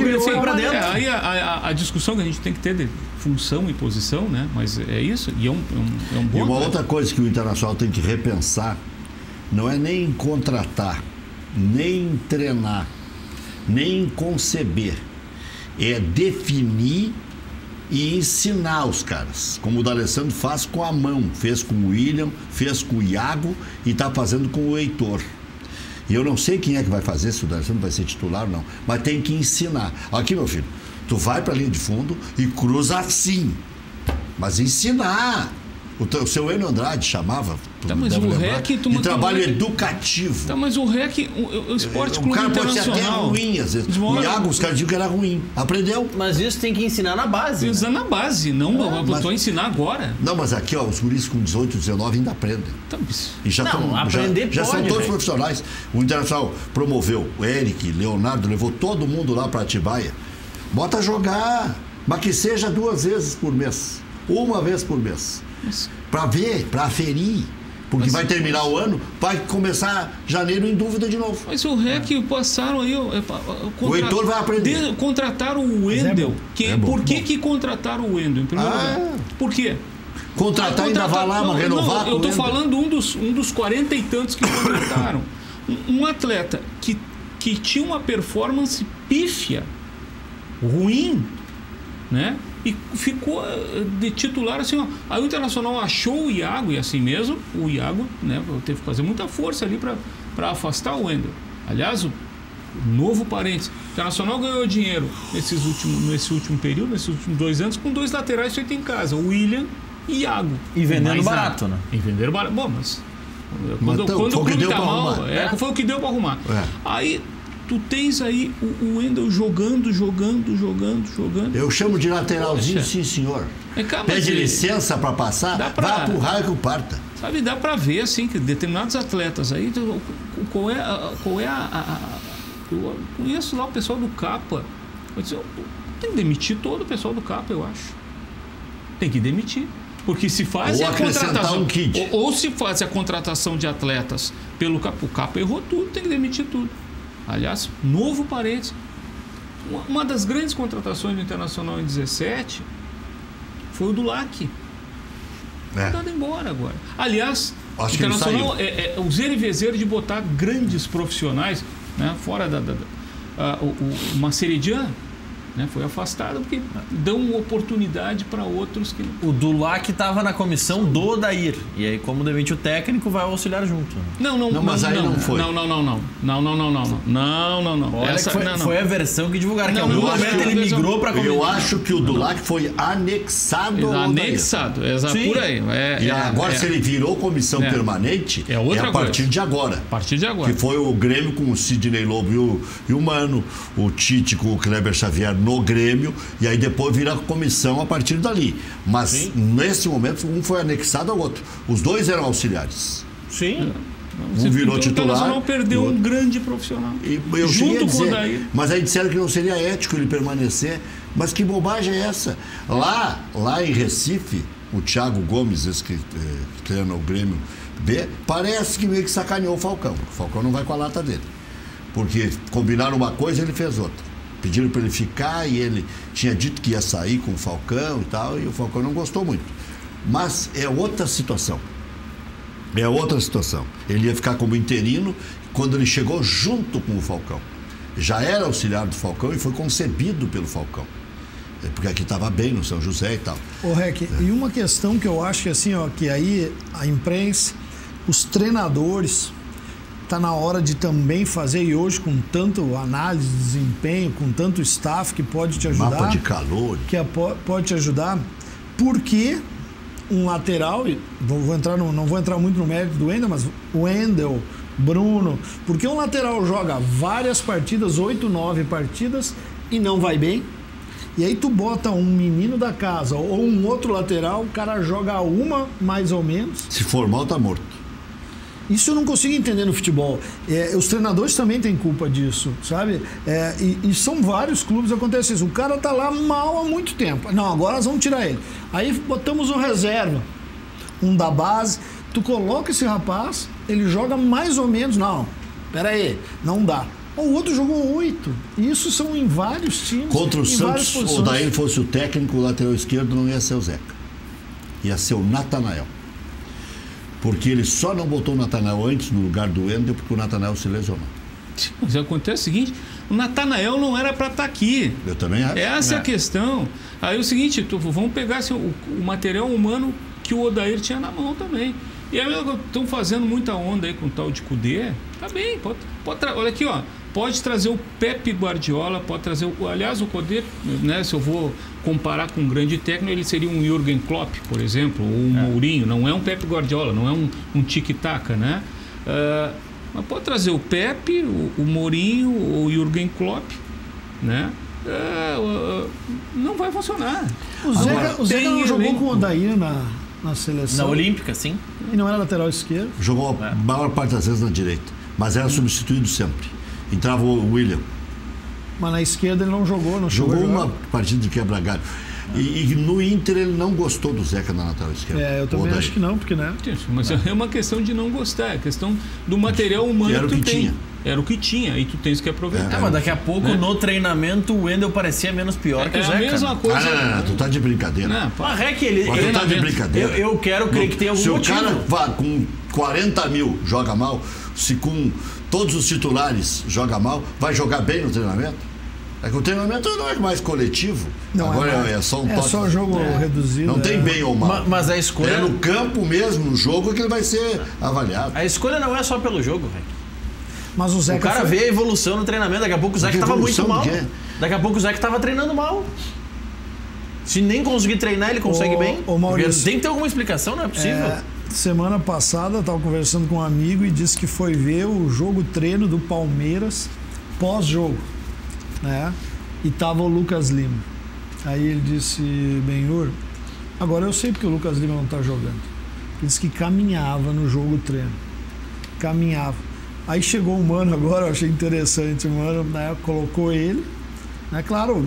ele foi pra dentro. Aí a discussão que a gente tem que ter de função e posição, né? Mas é isso. E é um bom... E uma outra coisa que o Internacional tem que repensar não é nem contratar, nem treinar, nem conceber. É definir e ensinar os caras, como o D'Alessandro faz com a mão, fez com o William, fez com o Iago e está fazendo com o Heitor. E eu não sei quem é que vai fazer, se o D'Alessandro vai ser titular ou não, mas tem que ensinar. Aqui, meu filho, tu vai para a linha de fundo e cruza assim, mas ensinar. O seu Enio Andrade chamava, tá, mas o REC, de trabalho educativo. Tá, mas o REC, o Esporte Clube Internacional... O cara pode ser até Internacional ruim, às vezes. O Iago, os caras diziam que era ruim. Aprendeu. Mas isso tem que ensinar na base. Ensinar na base, não botou a ensinar agora. Não, mas aqui, ó, os guris com 18, 19 ainda aprendem. Tá, e já são todos profissionais. O Internacional promoveu o Eric, Leonardo, levou todo mundo lá para Atibaia. Bota jogar, mas que seja 2 vezes por mês. 1 vez por mês. Para ver, para aferir. Porque vai terminar o ano, vai começar janeiro em dúvida de novo. Mas o REC passaram aí... O Heitor vai aprender. Contrataram o Wendel. Por que contrataram o Wendel? Em primeiro lugar. Por quê? Contratar ainda vai lá, mas renovar. Eu estou falando um dos 40 e tantos que contrataram. Um atleta que tinha uma performance pífia, ruim, né? E ficou de titular assim, ó. Aí o Internacional achou o Iago, e assim mesmo, o Iago, né, teve que fazer muita força ali para afastar o Wendel. Aliás, o novo parênteses, o Internacional ganhou dinheiro nesse último período, nesses últimos 2 anos, com 2 laterais feitos em casa, o William e Iago. E vendendo barato, né? E venderam barato. Bom, mas quando o clube tá mal, foi o que deu para arrumar. Aí tu tens aí o Wendel jogando. Eu chamo de lateralzinho, sim, senhor. Pede licença para passar, vai pro raio que o parta. Sabe, dá para ver assim que determinados atletas aí, qual é eu conheço lá o pessoal do Capa. Tem que demitir todo o pessoal do Capa, eu acho. Tem que demitir. Porque se faz a contratação ou se faz a contratação de atletas pelo Capa, o Capa errou tudo, tem que demitir tudo. Aliás, novo parênteses, uma das grandes contratações do Internacional em 17 foi o Dulac. Foi dado embora agora. Aliás, o Internacional é o zero e vezeiro de botar grandes profissionais, né, fora o Maceridian, né, foi afastado porque dão oportunidade para outros que... O Dulac estava na comissão do Odair. E aí, como demite o técnico, vai auxiliar junto. Não, mas aí não foi. Não. Olha, foi a versão que divulgaram. Que em algum momento ele migrou para a comissão. Eu acho que o Dulac foi anexado ao Odair. Anexado, exato, por aí. E agora, se ele virou comissão permanente, é a partir de agora. A partir de agora. Que foi o Grêmio com o Sidney Lobo e o Mano, o Tite com o Kleber Xavier no Grêmio, e aí depois vira a comissão a partir dali. Mas nesse momento um foi anexado ao outro. Os 2 eram auxiliares. Sim. Um virou titular. O Internacional perdeu um grande profissional. Eu junto com o Daí. Mas aí disseram que não seria ético ele permanecer. Mas que bobagem é essa? Lá em Recife, o Thiago Gomes, esse que treina o Grêmio B, parece que meio que sacaneou o Falcão. O Falcão não vai com a lata dele. Porque combinaram uma coisa e ele fez outra. Pediram para ele ficar e ele tinha dito que ia sair com o Falcão e tal, e o Falcão não gostou muito. Mas é outra situação. É outra situação. Ele ia ficar como interino quando ele chegou junto com o Falcão. Já era auxiliar do Falcão e foi concebido pelo Falcão. Porque aqui estava bem no São José e tal. Ô, Rec, e uma questão que eu acho que assim, ó, que aí a imprensa, os treinadores, tá na hora de também fazer, e hoje com tanto análise de desempenho, com tanto staff que pode te ajudar. Mapa de calor. Que pode te ajudar, porque um lateral, e não vou entrar muito no mérito do Wendel, mas o Wendel, Bruno, porque um lateral joga várias partidas, 8, 9 partidas, e não vai bem. E aí tu bota um menino da casa ou um outro lateral, o cara joga uma mais ou menos. Se for mal, tá morto. Isso eu não consigo entender no futebol. Os treinadores também têm culpa disso, sabe? E são vários clubes, acontece isso. O cara tá lá mal há muito tempo. Não, agora nós vamos tirar ele. Aí botamos um reserva, um da base. Tu coloca esse rapaz, ele joga mais ou menos. Não, pera aí, não dá. O outro jogou 8. Isso são em vários times. Contra o Santos, se o Daí fosse o técnico, o lateral esquerdo não ia ser o Zeca. Ia ser o Natanael. Porque ele só não botou o Natanael antes no lugar do Wendel, porque o Natanael se lesionou. Mas acontece o seguinte, o Natanael não era para estar aqui. Eu também acho. Essa é a questão. Aí é o seguinte, vamos pegar assim, o material humano que o Odair tinha na mão também. E aí estão fazendo muita onda aí com o tal de Kudê. Tá bem, olha aqui, ó. Pode trazer o Pepe Guardiola, pode trazer aliás, o Kudê, né, se eu vou comparar com um grande técnico, ele seria um Jürgen Klopp, por exemplo, ou um Mourinho. Não é um Pepe Guardiola, não é um tic-tac, né? Mas pode trazer o Pepe, o Mourinho, o Jürgen Klopp, né? Não vai funcionar. O Zeca não jogou com o Odair na seleção. Na Olímpica, sim. E não era lateral esquerdo. Jogou a maior parte das vezes na direita, mas era substituído sempre. Entrava o William. Mas na esquerda ele não jogou, não jogou chegou uma partida de quebra-galho. E no Inter ele não gostou do Zeca na lateral esquerda. Eu também acho que não, porque né? Mas é uma questão de não gostar, é questão do material humano que tu tem. Era o que tinha, e tu tens que aproveitar. Mas daqui a pouco, no treinamento, o Wendel parecia menos pior que o Zeca. É a mesma coisa. Não, tu tá de brincadeira. Mas Rec, ele tá de brincadeira. Eu quero crer que tem algum motivo. Se o cara vá com 40 mil joga mal, se com todos os titulares joga mal, vai jogar bem no treinamento? É que o treinamento não é mais coletivo. Não, agora é só um toque. É só jogo reduzido. Não tem bem ou mal. Mas a escolha... É no campo mesmo, no jogo, que ele vai ser avaliado. A escolha não é só pelo jogo, Rec. Mas o Zeca cara vê a evolução no treinamento. Daqui a pouco o Zeca estava muito mal. Daqui a pouco o Zeca estava treinando mal. Se nem conseguir treinar, ele consegue bem. Maurício, tem que ter alguma explicação, não é possível. Semana passada eu estava conversando com um amigo e disse que foi ver o jogo treino do Palmeiras pós-jogo, né? E tava o Lucas Lima. Aí ele disse, Benhur, agora eu sei porque o Lucas Lima não está jogando. Ele disse que caminhava no jogo treino. Caminhava. Aí chegou o Mano agora, eu achei interessante, o Mano, né, colocou ele, né? Claro,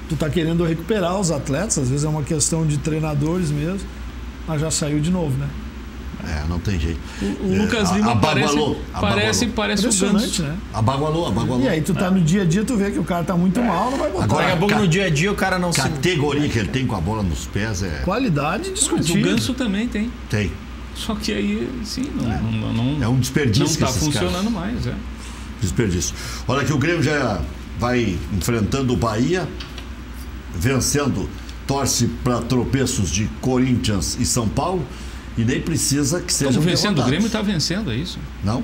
tu tá querendo recuperar os atletas, às vezes é uma questão de treinadores mesmo, mas já saiu de novo, né? Não tem jeito. O Lucas Lima parece o Ganso, né? Abagualou. E aí tu tá no dia a dia, tu vê que o cara tá muito mal, não vai botar. Agora, daqui a pouco no dia a dia o cara não categoria que ele tem com a bola nos pés é... Qualidade discutível. O Ganso também tem. Tem. Só que aí, sim, não é um desperdício. Não está funcionando mais, Desperdício. Olha que o Grêmio já vai enfrentando o Bahia, vencendo, torce para tropeços de Corinthians e São Paulo, e nem precisa que seja vencendo. O Grêmio está vencendo, é isso? Não.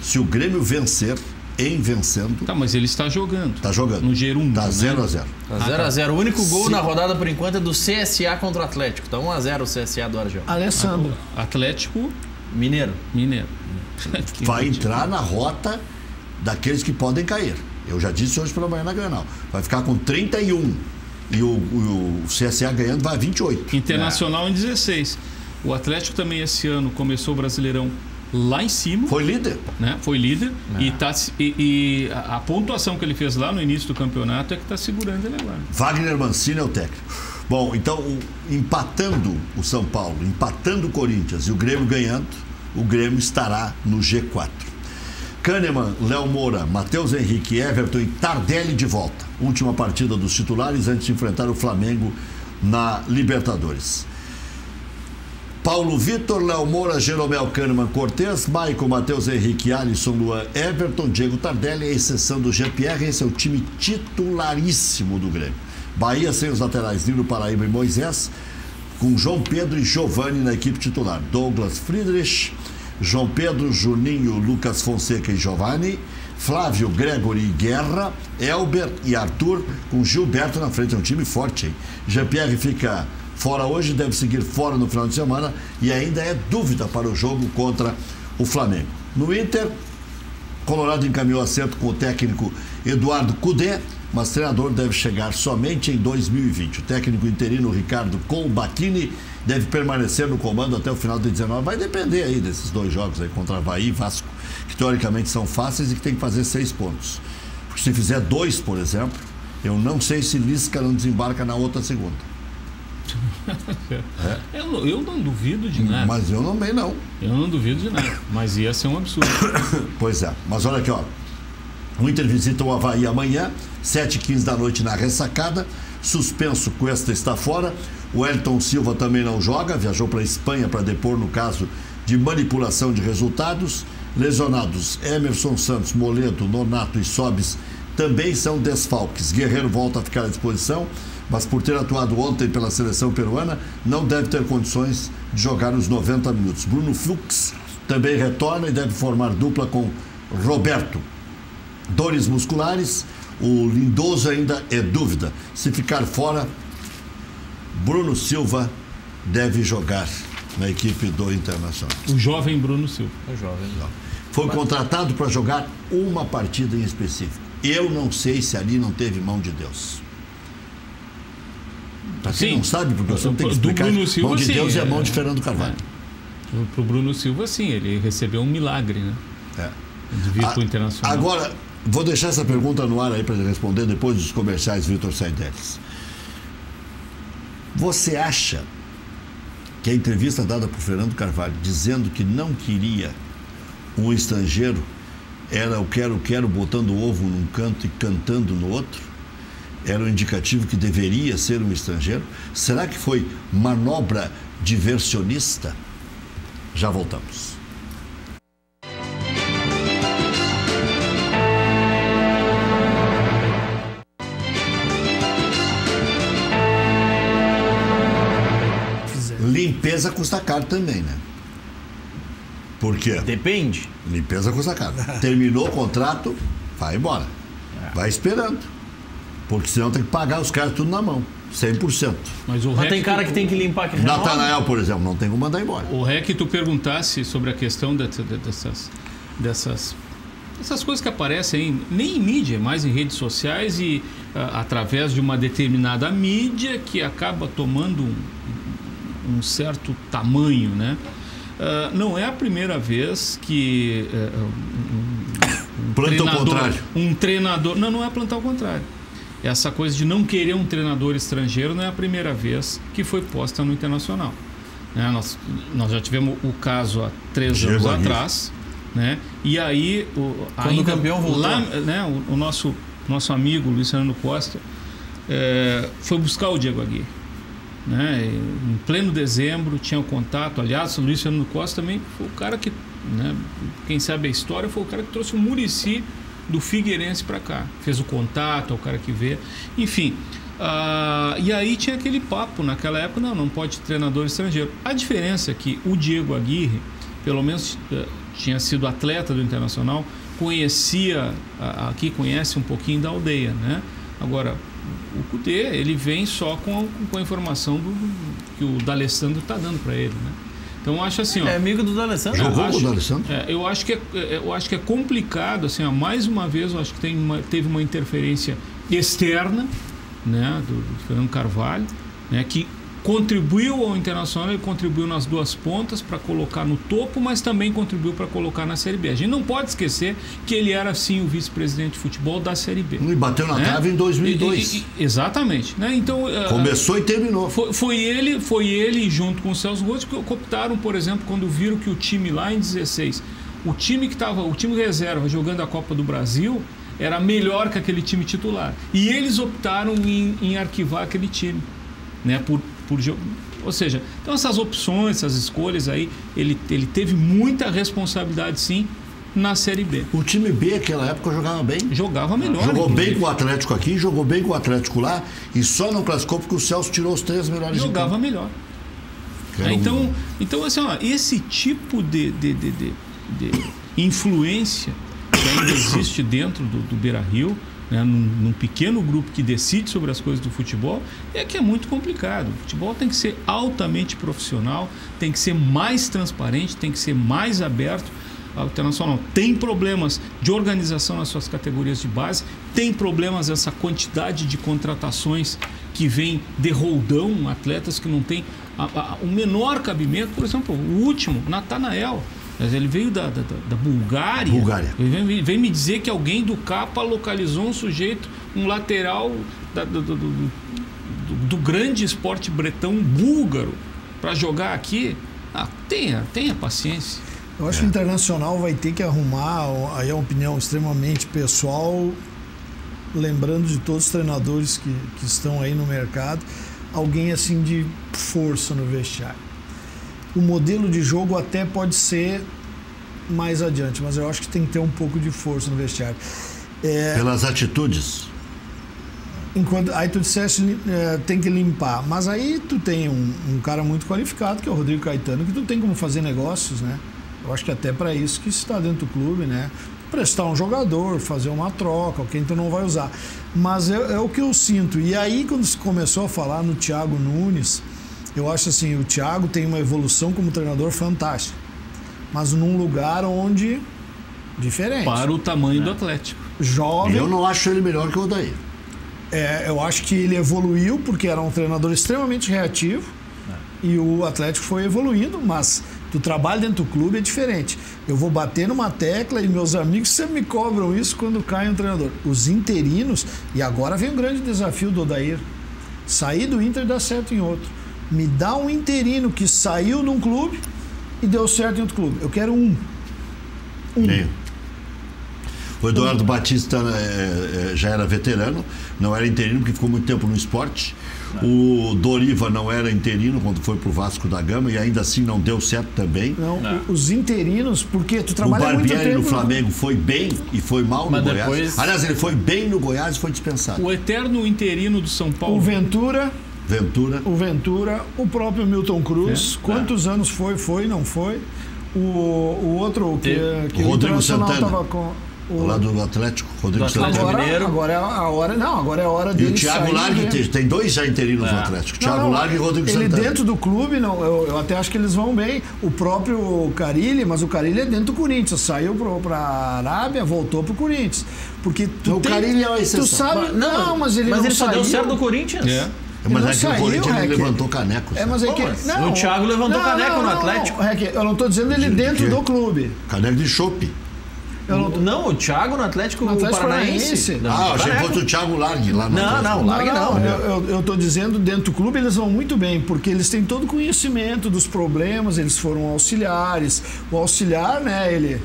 Se o Grêmio vencer, vencendo... Tá, mas ele está jogando. Está jogando. No G1. Está 0-0. Tá 0-0. O único gol na rodada, por enquanto, é do CSA contra o Atlético. Tá 1-0 o CSA do Argel. Alessandro. Atlético... Mineiro. Vai entrar na rota daqueles que podem cair. Eu já disse hoje pela manhã na Grenal. Vai ficar com 31. E o CSA ganhando vai a 28. Internacional em 16. O Atlético também esse ano começou o Brasileirão lá em cima. Foi líder. Né? Foi líder. E a pontuação que ele fez lá no início do campeonato é que está segurando ele agora. Wagner Mancini é o técnico. Bom, então, empatando o São Paulo, empatando o Corinthians e o Grêmio ganhando, o Grêmio estará no G4. Kahneman, Léo Moura, Matheus Henrique, Everton e Tardelli de volta. Última partida dos titulares antes de enfrentar o Flamengo na Libertadores. Paulo Vitor, Léo Moura, Jeromel Kahneman Cortez, Maicon, Matheus Henrique, Alisson, Luan, Everton, Diego Tardelli, a exceção do Jean-Pierre. Esse é o time titularíssimo do Grêmio. Bahia sem os laterais Nilo, Paraíba e Moisés, com João Pedro e Giovani na equipe titular. Douglas Friedrich, João Pedro, Juninho, Lucas Fonseca e Giovani, Flávio, Gregory e Guerra, Elber e Arthur, com Gilberto na frente. É um time forte, hein? Jean-Pierre fica fora hoje, deve seguir fora no final de semana e ainda é dúvida para o jogo contra o Flamengo. No Inter, Colorado encaminhou acerto com o técnico Eduardo Cudê, mas o treinador deve chegar somente em 2020. O técnico interino Ricardo Colbatini deve permanecer no comando até o final de 2019. Vai depender aí desses 2 jogos aí contra Avaí e Vasco, que teoricamente são fáceis e que tem que fazer 6 pontos. Porque se fizer 2, por exemplo, eu não sei se Lisca não desembarca na outra segunda. Eu não duvido de nada. Mas eu também não. Eu não duvido de nada. Mas ia ser um absurdo. Pois é. Mas olha aqui, ó. O Inter visita o Avaí amanhã, 7h15 da noite na ressacada. Suspenso, Cuesta está fora. O Elton Silva também não joga. Viajou para a Espanha para depor no caso de manipulação de resultados. Lesionados Emerson Santos, Moledo, Nonato e Sobis também são desfalques. Guerreiro volta a ficar à disposição, mas por ter atuado ontem pela seleção peruana, não deve ter condições de jogar os 90 minutos. Bruno Fux também retorna e deve formar dupla com Roberto. Dores musculares, o Lindoso ainda é dúvida. Se ficar fora, Bruno Silva deve jogar na equipe do Internacional. O jovem Bruno Silva. Foi contratado para jogar uma partida em específico. Eu não sei se ali não teve mão de Deus. Para quem não sabe, porque você não tem que explicar. Silva, mão de Deus sim, é a mão de Fernando Carvalho. Para o Bruno Silva, sim, ele recebeu um milagre, né? De vir para o Internacional. Agora, vou deixar essa pergunta no ar aí para ele responder depois dos comerciais, Vitor Saidelis. Você acha que a entrevista dada por Fernando Carvalho, dizendo que não queria um estrangeiro, era o quero, botando o ovo num canto e cantando no outro? Era um indicativo que deveria ser um estrangeiro? Será que foi manobra diversionista? Já voltamos. Limpeza custa caro também, né? Por quê? Depende. Limpeza custa caro. Terminou o contrato, vai embora. Vai esperando. Porque senão tem que pagar os caras tudo na mão. 100%. Mas tem cara que tem que limpar que renova. Natanael, por exemplo, não tem como mandar embora. O REC, tu perguntasse sobre a questão dessas coisas que aparecem aí, nem em mídia, mais em redes sociais e através de uma determinada mídia que acaba tomando um certo tamanho, né? Não é a primeira vez que planta ao contrário. Um treinador... Não é plantar ao contrário. Essa coisa de não querer um treinador estrangeiro não é a primeira vez que foi posta no Internacional. Né? Nós já tivemos o caso há 3 anos atrás, né? E aí... Quando o campeão voltou. Lá, né? O nosso amigo Luiz Fernando Costa foi buscar o Diego Aguirre. Né? Em pleno dezembro tinha o contato. Aliás, o Luiz Fernando Costa também foi o cara que, né, quem sabe a história, foi o cara que trouxe o Muricy do Figueirense para cá, fez o contato, é o cara que vê, enfim. E aí tinha aquele papo naquela época, não pode treinador estrangeiro. A diferença é que o Diego Aguirre, pelo menos tinha sido atleta do Internacional, conhecia, aqui conhece um pouquinho da aldeia, né? Agora, o Cudê, ele vem só com a informação que o D'Alessandro está dando para ele, né? Então, eu acho assim... É amigo do D'Alessandro? Jogou com o D'Alessandro? Eu acho que é complicado, assim, mais uma vez, eu acho que teve uma interferência externa, né, do Fernando Carvalho, né, que contribuiu ao Internacional, ele contribuiu nas duas pontas para colocar no topo, mas também contribuiu para colocar na Série B. A gente não pode esquecer que ele era, sim, o vice-presidente de futebol da Série B. E bateu na trave em 2002. Exatamente. Né? Então, começou e terminou. Foi ele junto com o Celso Roth que optaram, por exemplo, quando viram que o time lá em 16, o time reserva jogando a Copa do Brasil era melhor que aquele time titular. E eles optaram em arquivar aquele time, né, por jogo. Ou seja, então essas opções, essas escolhas aí, ele teve muita responsabilidade, sim, na Série B. O time B, naquela época, jogava bem. Jogava melhor. Jogou inclusive. bem com o Atlético aqui, jogou bem com o Atlético lá, e só não classificou porque o Celso tirou os 3 melhores. Jogava melhor. Então assim, ó, esse tipo de influência que ainda existe dentro do Beira-Rio, né, num pequeno grupo que decide sobre as coisas do futebol, que é muito complicado. O futebol tem que ser altamente profissional, tem que ser mais transparente, tem que ser mais aberto ao internacional. Tem problemas de organização nas suas categorias de base, tem problemas essa quantidade de contratações que vem de roldão, atletas que não têm o menor cabimento. Por exemplo, o último, Natanael, ele veio da Bulgária. Ele vem me dizer que alguém do Capa localizou um sujeito, um lateral do grande esporte bretão búlgaro para jogar aqui. Tenha paciência. Eu acho que o Internacional vai ter que arrumar, aí é uma opinião extremamente pessoal, lembrando de todos os treinadores que estão aí no mercado, alguém assim de força no vestiário. O modelo de jogo até pode ser mais adiante, mas eu acho que tem que ter um pouco de força no vestiário. Pelas atitudes. Aí tu disseste tem que limpar, mas aí tu tem um cara muito qualificado, que é o Rodrigo Caetano, que tu tem como fazer negócios, né? Eu acho que até para isso que está dentro do clube, né? Prestar um jogador, fazer uma troca, quem tu não vai usar. Mas é o que eu sinto. E aí, quando se começou a falar no Thiago Nunes, eu acho assim, o Thiago tem uma evolução como treinador fantástica, mas num lugar onde diferente. Para o tamanho do Atlético. Jovem. Eu não acho ele melhor que o Odair. Eu acho que ele evoluiu porque era um treinador extremamente reativo e o Atlético foi evoluindo, mas tu trabalha dentro do clube é diferente. Eu vou bater numa tecla e meus amigos sempre me cobram isso quando cai um treinador. Os interinos, e agora vem um grande desafio do Odair, sair do Inter e dar certo em outro. Me dá um interino que saiu num clube e deu certo em outro clube. Eu quero um. O Eduardo Batista já era veterano, não era interino porque ficou muito tempo no esporte. O Doriva não era interino quando foi pro Vasco da Gama e ainda assim não deu certo também. Não. Os interinos, porque tu trabalha muito tempo... O Barbieri no Flamengo foi bem e foi mal no Goiás. Depois... Aliás, ele foi bem no Goiás e foi dispensado. O eterno interino do São Paulo. O Ventura, o próprio Milton Cruz. Quantos anos foi, não foi? O outro que o Rodrigo Santana estava com... lá do Atlético, Rodrigo Santana. Agora é a hora, não, agora é a hora dele. E o Thiago Largue, tem 2 já interinos no Atlético. Thiago Largue e Rodrigo Santana. Ele dentro do clube, não, eu até acho que eles vão bem. O próprio Carille, mas o Carille é dentro do Corinthians. Saiu para a Arábia, voltou pro Corinthians. Porque o Carille é uma exceção. Tu sabe, mas ele não só saiu. deu certo no Corinthians. Mas é que o Corinthians ele levantou caneco. O Thiago levantou caneco no Atlético. Eu não estou dizendo ele dentro do clube. Caneco de chope. Não, o Thiago no Atlético Paranaense. Achei que fosse o Thiago Largue lá no Atlético. Não, Largue não. Eu estou dizendo, dentro do clube eles vão muito bem, porque eles têm todo o conhecimento dos problemas, eles foram auxiliares. O auxiliar, né, ele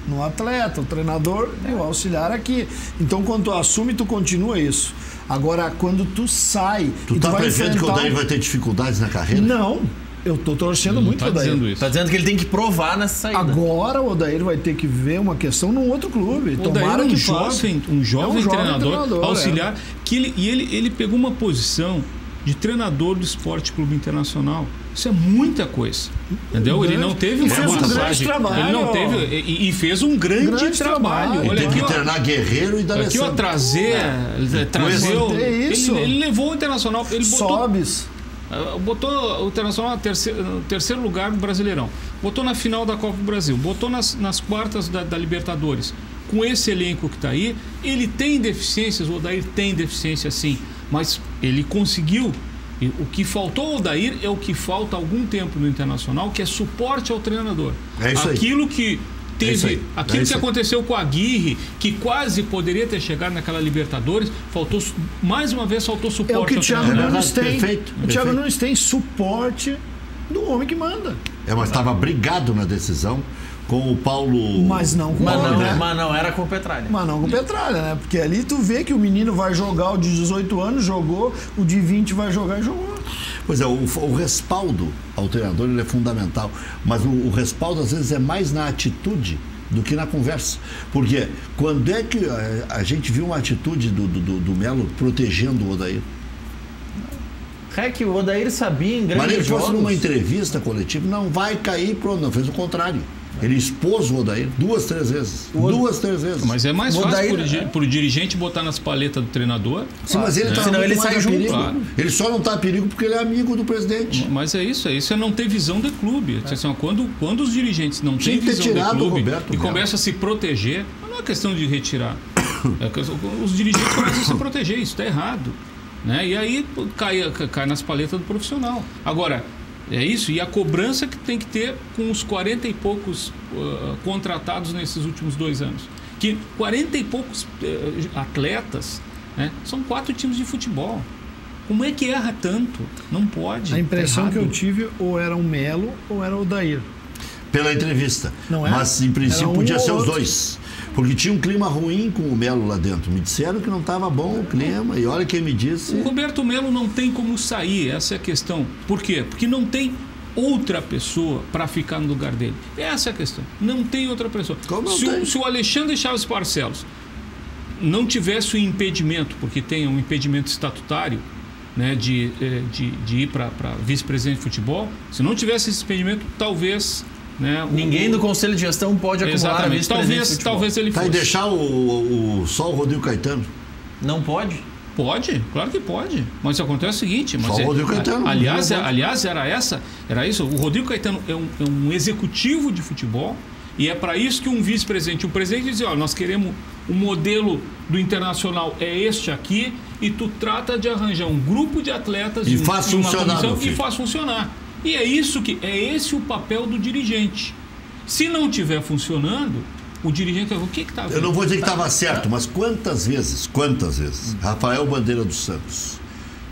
no atleta, o treinador e o auxiliar aqui. Então, quando tu assume, tu continua isso. Agora, quando tu sai... Tu tá prevendo que o Odair vai ter dificuldades na carreira? Não. Eu tô torcendo muito pro Odair. Tá dizendo que ele tem que provar nessa saída. Agora o Odair vai ter que ver uma questão num outro clube. Tomara que um jovem treinador auxiliar, que ele pegou uma posição de treinador do Esporte Clube Internacional. Isso é muita coisa. Entendeu? Ele não teve uma passagem. Ele não teve. E fez um grande trabalho. Ele teve que treinar Guerreiro e D'Alessandro. Aqui, trazer ele levou o Internacional. Botou o Internacional no terceiro lugar do Brasileirão. Botou na final da Copa do Brasil. Botou nas quartas da Libertadores. Com esse elenco que está aí, ele tem deficiências, o Odair tem deficiência sim, mas ele conseguiu. O que faltou ao Odair é o que falta há algum tempo no Internacional, que é suporte ao treinador. É isso aquilo aí. Que teve, aquilo que aconteceu com a Aguirre, que quase poderia ter chegado naquela Libertadores, mais uma vez faltou suporte ao treinador. É o que o Thiago Nunes tem. Perfeito. O Thiago Nunes tem suporte do homem que manda. Mas estava brigado na decisão com o Paulo... Mas não com o Paulo, né? Mas não era com o Petralha. Mas não com o Petralha, né? Porque ali tu vê que o menino vai jogar, o de 18 anos jogou, o de 20 vai jogar e jogou. Pois é, o respaldo ao treinador ele é fundamental, mas o respaldo às vezes é mais na atitude do que na conversa. Porque quando é que a gente viu uma atitude do Melo protegendo o Odair? É que o Odair sabia em grandes Mas ele jogos... fosse numa entrevista coletiva, não vai cair, pronto, não, fez o contrário. Ele expôs o Odair 2, 3 vezes. 2, 3 vezes. Mas é mais fácil pro dirigente botar nas paletas do treinador. Sim, mas ele senão ele sai junto. Claro. Ele só não está a perigo porque ele é amigo do presidente. Mas isso é não ter visão de clube. Assim, quando os dirigentes não têm visão de clube e começam a se proteger, não é questão de retirar. Os dirigentes começam a se proteger, isso está errado. Né? E aí cai nas paletas do profissional. Agora, é isso, e a cobrança que tem que ter com os 40 e poucos contratados nesses últimos 2 anos. Que 40 e poucos atletas, né, são 4 times de futebol. Como é que erra tanto? Não pode. A impressão que eu tive ou era o Melo ou era o Odair. Pela entrevista. Não é? Mas em princípio podia ser os outro. dois. Porque tinha um clima ruim com o Melo lá dentro. Me disseram que não estava bom o clima. E olha quem me disse. O Roberto Melo não tem como sair, essa é a questão. Por quê? Porque não tem outra pessoa para ficar no lugar dele. Essa é a questão. Não tem outra pessoa. Se o Alexandre Chaves Barcelos não tivesse o impedimento, porque tem um impedimento estatutário, né, de ir para vice-presidente de futebol, se não tivesse esse impedimento, talvez... Né, ninguém do Conselho de Gestão pode acumular a vice-presidente. Talvez ele fosse. E deixar só o Rodrigo Caetano? Não pode? Pode, claro que pode. Mas acontece o seguinte... Mas só o Rodrigo Caetano. Aliás, era isso. O Rodrigo Caetano é um executivo de futebol e é para isso que um vice-presidente, um presidente diz, nós queremos o modelo do Internacional é este aqui e tu trata de arranjar um grupo de atletas e faz funcionar, e faz funcionar. E é esse o papel do dirigente. Se não estiver funcionando, o dirigente... O que está... Eu não vou dizer que estava certo, mas quantas vezes, Rafael Bandeira dos Santos,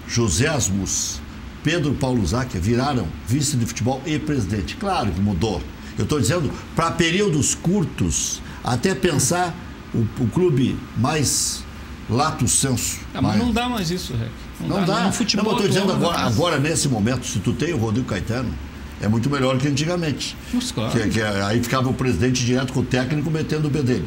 José Asmus, Pedro Paulo Záquia viraram vice de futebol e presidente. Claro que mudou. Eu estou dizendo, para períodos curtos, até pensar o clube mais lato sensu. Mas não dá mais isso, Rec. Não dá. No futebol, eu estou dizendo agora, nesse momento, se tu tem o Rodrigo Caetano, é muito melhor que antigamente. Mas, claro. Aí ficava o presidente direto com o técnico metendo o bedelho.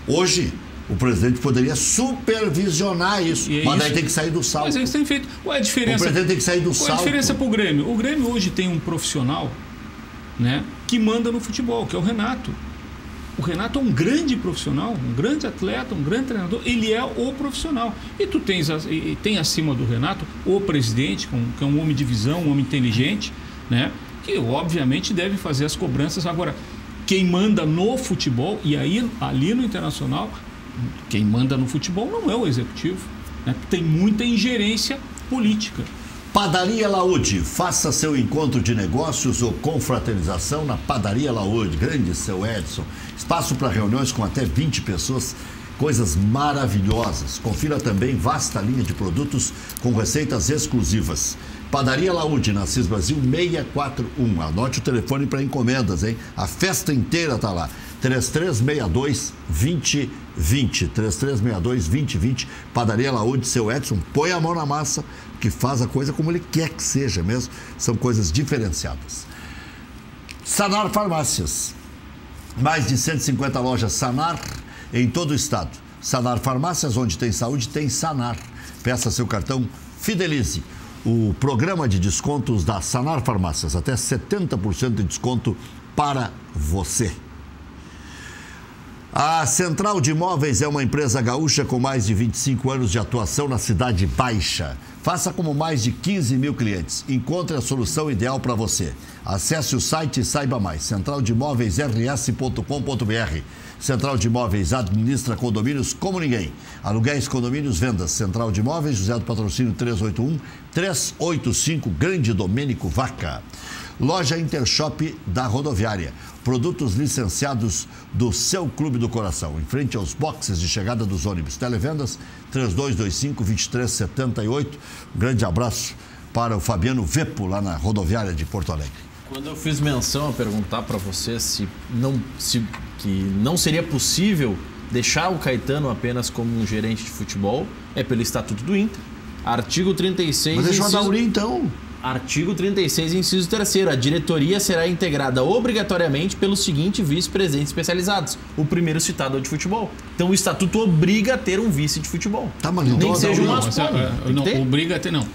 Hoje, o presidente poderia supervisionar isso, mas daí tem que sair do salto. Mas é isso tem feito. Qual é a diferença? O presidente tem que sair do salto. Qual é a diferença para o Grêmio? O Grêmio hoje tem um profissional, né, que manda no futebol, que é o Renato. O Renato é um grande profissional, um grande atleta, um grande treinador. Ele é o profissional. E tu tem acima do Renato o presidente, que é um homem de visão, um homem inteligente, né? Que obviamente deve fazer as cobranças. Agora, quem manda no futebol, e aí ali no Internacional, quem manda no futebol não é o executivo, né? Tem muita ingerência política. Padaria Laúde, faça seu encontro de negócios ou confraternização na Padaria Laúde. Grande seu Edson. Espaço para reuniões com até 20 pessoas, coisas maravilhosas. Confira também vasta linha de produtos com receitas exclusivas. Padaria Laúde, na Assis Brasil 641. Anote o telefone para encomendas, hein? A festa inteira tá lá. 3362-2020. 3362-2020. Padaria Laúde, seu Edson, põe a mão na massa, que faz a coisa como ele quer que seja mesmo. São coisas diferenciadas. Sanar Farmácias. Mais de 150 lojas Sanar em todo o estado. Sanar Farmácias, onde tem saúde, tem Sanar. Peça seu cartão Fidelize. O programa de descontos da Sanar Farmácias. Até 70% de desconto para você. A Central de Imóveis é uma empresa gaúcha com mais de 25 anos de atuação na Cidade Baixa. Faça como mais de 15 mil clientes. Encontre a solução ideal para você. Acesse o site e saiba mais. centraldemóveisrs.com.br. Central de Imóveis administra condomínios como ninguém. Aluguéis, condomínios, vendas. Central de Imóveis, José do Patrocínio 381-385, Grande Domênico Vaca. Loja Intershop da Rodoviária. Produtos licenciados do seu Clube do Coração. Em frente aos boxes de chegada dos ônibus. Televendas 3225-2378. Um grande abraço para o Fabiano Vepo, lá na Rodoviária de Porto Alegre. Quando eu fiz menção a perguntar para você que não seria possível deixar o Caetano apenas como um gerente de futebol, é pelo Estatuto do Inter. Artigo 36... Mas deixa o Adauri, então. Artigo 36, inciso 3º. A diretoria será integrada obrigatoriamente pelos seguintes vice-presidentes especializados. O primeiro citado é o de futebol. Então o estatuto obriga a ter um vice de futebol. Tá, mas Nem então, que seja um não, Ascone. Não, obriga a ter, não.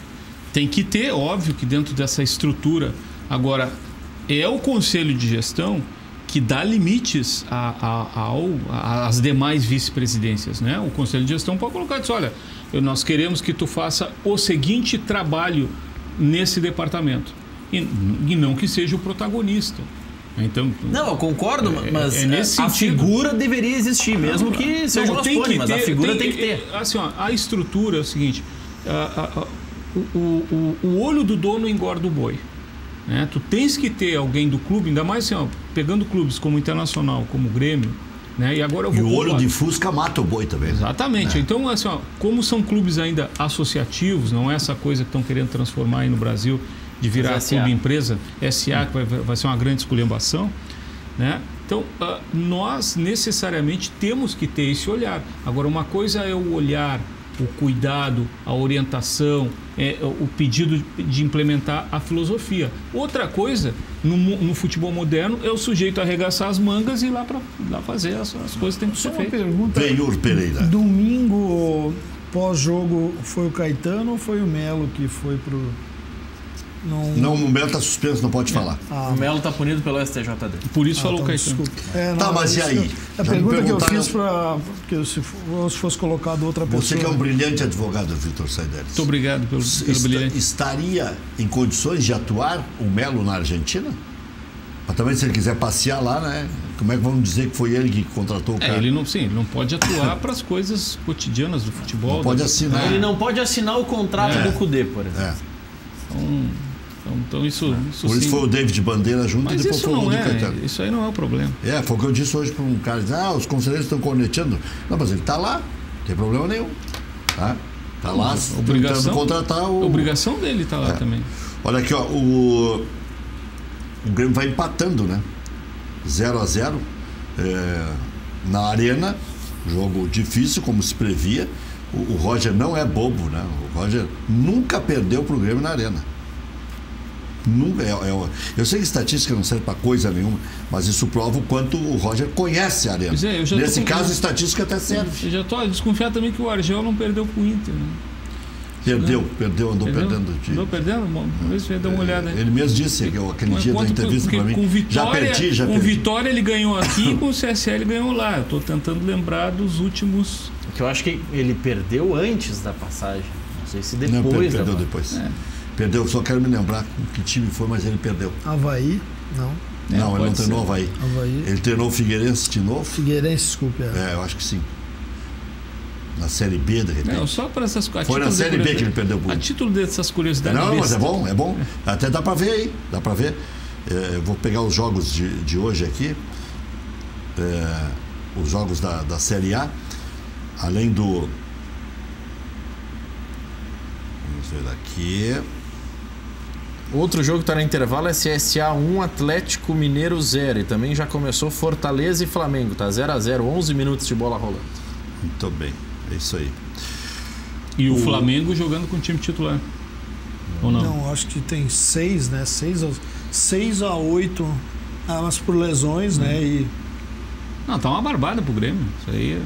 Tem que ter, óbvio, que dentro dessa estrutura. Agora, é o conselho de gestão que dá limites às demais vice-presidências, né? O conselho de gestão pode colocar e dizer, olha, nós queremos que tu faça o seguinte trabalho nesse departamento. E não que seja o protagonista. Então, Não, eu concordo, mas nesse a sentido. Figura deveria existir, mesmo que seja um Ascone, mas a figura tem que ter. Assim, ó, a estrutura é o seguinte, o olho do dono engorda o boi. Né? Tu tens que ter alguém do clube, ainda mais assim, ó, pegando clubes como o Internacional, como o Grêmio, né? E agora eu vou E o olho de Fusca mata o boi também. Né? Exatamente. Então, assim, ó, como são clubes ainda associativos, não é essa coisa que estão querendo transformar aí no Brasil de virar clube empresa, SA, que vai ser uma grande esculhambação, né? Então, nós necessariamente temos que ter esse olhar. Agora, uma coisa é o olhar, o cuidado, a orientação, o pedido de implementar a filosofia. Outra coisa, no futebol moderno, é o sujeito arregaçar as mangas e ir lá para fazer as coisas que tem que ser Uma feitas. pergunta. Benhur Pereira. Domingo, pós-jogo, foi o Caetano ou foi o Melo que foi pro... Não, o Melo tá suspenso, não pode falar. O Melo tá punido pelo STJD. Por isso falou o então, Caetano. desculpa. Tá, mas e aí? A Já me pergunta que eu perguntaram- fiz porque se fosse colocado outra pessoa... Você que é um brilhante advogado, Vitor Saideres. Muito obrigado pelo brilhante. Estaria em condições de atuar o Melo na Argentina? Mas também se ele quiser passear lá, né? Como é que vamos dizer que foi ele que contratou o cara? Ele não pode atuar para as coisas cotidianas do futebol. Não pode assinar. Ele não pode assinar o contrato do Cudê, por exemplo. Então isso Por isso sim. foi o David Bandeira junto Mas e depois isso foi o não Rodrigo é, Caetano. isso aí não é o problema. Foi o que eu disse hoje para um cara. Os conselheiros estão corneteando. Não, mas ele está lá, não tem problema nenhum. Tá lá tentando contratar o... Obrigação dele tá lá também. Olha aqui, ó, o Grêmio vai empatando, né? 0-0 na Arena, jogo difícil, como se previa. O Roger não é bobo, né? O Roger nunca perdeu pro Grêmio na Arena. Nunca, eu sei que estatística não serve para coisa nenhuma, mas isso prova o quanto o Roger conhece a Arena. Nesse caso, a estatística até serve. Eu já estou desconfiado também que o Argel não perdeu pro Inter. Né? Andou perdendo. Andou perdendo? Vamos ver, dá uma olhada aí. Ele mesmo disse aquele dia da entrevista para mim. Com Vitória, já perdi. Com Vitória ele ganhou aqui e com o CSA ele ganhou lá. Eu estou tentando lembrar dos últimos... Porque eu acho que ele perdeu antes da passagem. Não sei se depois. Não, perdeu depois. Perdeu, só quero me lembrar com que time foi, mas ele perdeu. Avaí, não. Não, ele não treinou Avaí. Ele treinou o Figueirense de novo. Figueirense, desculpe. Eu acho que sim. Na Série B, de repente. Não, só para essas coisas. Foi na Série B que ele perdeu o ponto. A título dessas curiosidades. Não, mas é bom. Até dá para ver aí. Dá para ver. Eu vou pegar os jogos de hoje aqui. Os jogos da Série A. Além do... Vamos ver daqui. Outro jogo que está no intervalo é CSA 1, Atlético Mineiro 0. E também já começou Fortaleza e Flamengo. Tá 0-0, 11 minutos de bola rolando. Muito bem, é isso aí. E o Flamengo jogando com o time titular? Ou não? Não, acho que tem 6, né? 6 a 8, mas por lesões, né? E... Não, tá uma barbada pro Grêmio. Isso aí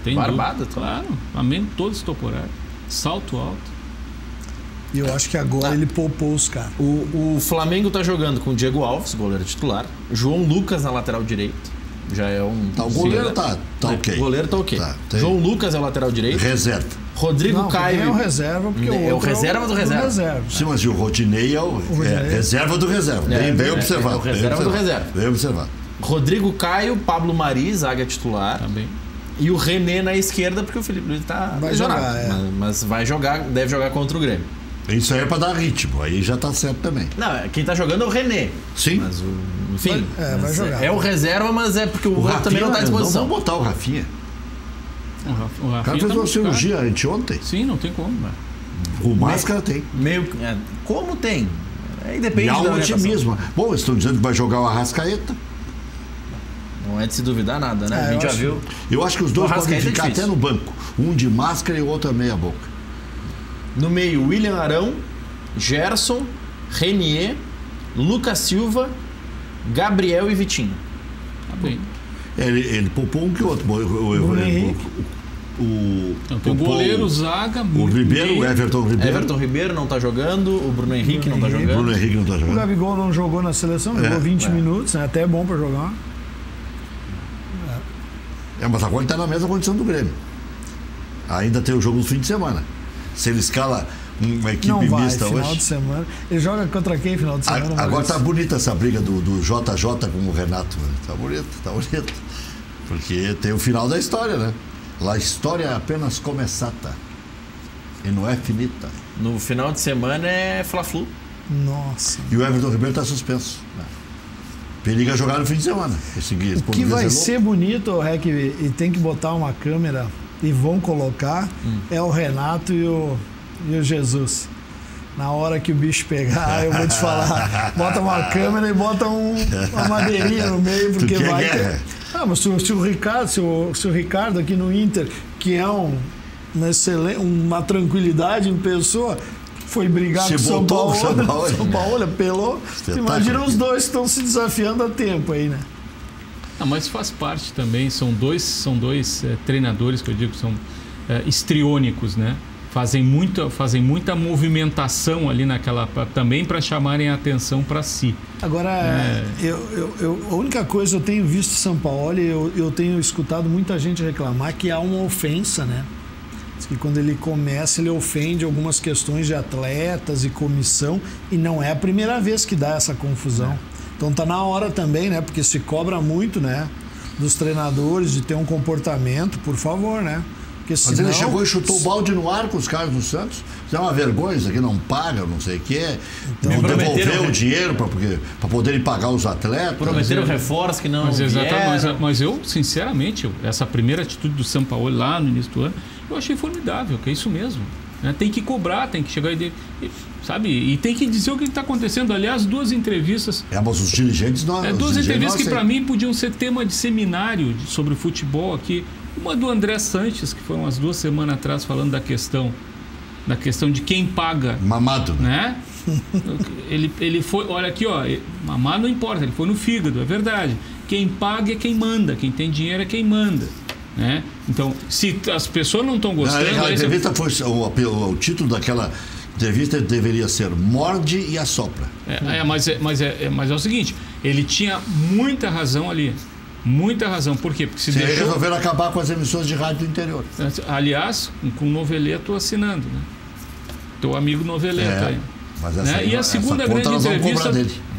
tem barbada? Claro. Flamengo todo estoporado. Salto alto. E eu acho que agora ele poupou os caras. O Flamengo tá jogando com o Diego Alves, goleiro titular. João Lucas na lateral direita. Já é um... O goleiro tá ok. O goleiro tá ok. Tem... João Lucas é o lateral direito. Reserva. Rodrigo Caio... É o reserva, porque é o reserva do reserva. Sim, mas o Rodinei é o reserva do reserva. Bem observado. É o reserva do reserva. Bem observado. Rodrigo Caio, Pablo Mari, zaga titular. Também. E o René na esquerda, porque o Felipe Luiz tá lesionado. Mas vai jogar, deve jogar contra o Grêmio. Isso aí é pra dar ritmo, aí já tá certo também. Não, quem tá jogando é o René. Sim. Mas enfim. Vai jogar. É o reserva, mas é porque o outro também não tá à disposição. Não vamos botar o Rafinha. O cara fez uma cirurgia anteontem. Sim, não tem como. O Máscara tem. Como tem? Aí depende e há da um otimismo. Bom, eles estão dizendo que vai jogar o Arrascaeta. Não é de se duvidar nada, né? A gente já viu. Eu acho que os dois podem ficar até no banco. Um de máscara e o outro é meia boca. No meio, William Arão, Gerson, Renier, Lucas Silva, Gabriel e Vitinho. Tá bem. Ele poupou um que outro. Bruno Henrique. Tem o goleiro, zaga, o Ribeiro, o Everton Ribeiro. Everton Ribeiro não tá jogando, o Bruno Henrique não tá jogando. Bruno Henrique não tá O jogando. Gabigol não jogou na seleção, jogou 20 minutos, né? Até é bom para jogar. Mas agora ele tá na mesma condição do Grêmio. Ainda tem o jogo no fim de semana. Se ele escala uma equipe Não vai, mista final hoje. de semana. Ele joga contra quem final de semana? Agora tá bonita essa briga do JJ com o Renato. Tá bonito. Porque tem o final da história, né? A história é apenas começata e não é finita. No final de semana é Fla-Flu. Nossa. E o Everton Ribeiro tá suspenso. Periga jogar no fim de semana. O que vai ser bonito, Rec, e tem que botar uma câmera e vão colocar, é o Renato e o Jesus. Na hora que o bicho pegar, eu vou te falar, bota uma câmera e bota uma madeirinha no meio, porque vai ter... mas se o Ricardo aqui no Inter, que é uma tranquilidade em pessoa, foi brigar com o São Paulo. São Paulo pelou. Imagina os dois que estão se desafiando há tempo aí, né? Mas faz parte também, são dois treinadores que eu digo que são histriônicos, né? Fazem muita movimentação ali também para chamarem a atenção para si. Agora, a única coisa eu tenho visto São Paulo, eu tenho escutado muita gente reclamar que há uma ofensa, né? Diz que quando ele começa, ele ofende algumas questões de atletas e comissão, e não é a primeira vez que dá essa confusão. Então tá na hora também, né? Porque se cobra muito, né? Dos treinadores de ter um comportamento, por favor, né? Mas ele chegou e chutou o balde no ar com os caras do Santos. Isso é uma vergonha, isso aqui não paga, não sei o quê. Então, não devolver o dinheiro para poderem pagar os atletas. Prometeram reforços que não mas eu, sinceramente, essa primeira atitude do São Paulo lá no início do ano, eu achei formidável, que é isso mesmo. Né? Tem que cobrar, tem que chegar sabe? E tem que dizer o que está acontecendo. Aliás, duas entrevistas... mas os dirigentes não... duas entrevistas que para mim podiam ser tema de seminário sobre futebol aqui. Uma do André Sanches, que foi umas 2 semanas atrás, falando da questão de quem paga. Mamado, né? Ele foi, olha aqui, mamar não importa, ele foi no fígado, é verdade. Quem paga é quem manda, quem tem dinheiro é quem manda. Né? Então, se as pessoas não estão gostando... Aquela entrevista foi o título daquela entrevista deveria ser Morde e Assopra. Mas é o seguinte, ele tinha muita razão ali. Muita razão. Por quê? Porque resolveram acabar com as emissões de rádio do interior. Aliás, com o Noveleto assinando, né? Teu amigo Noveleto aí. Mas e a segunda grande entrevista,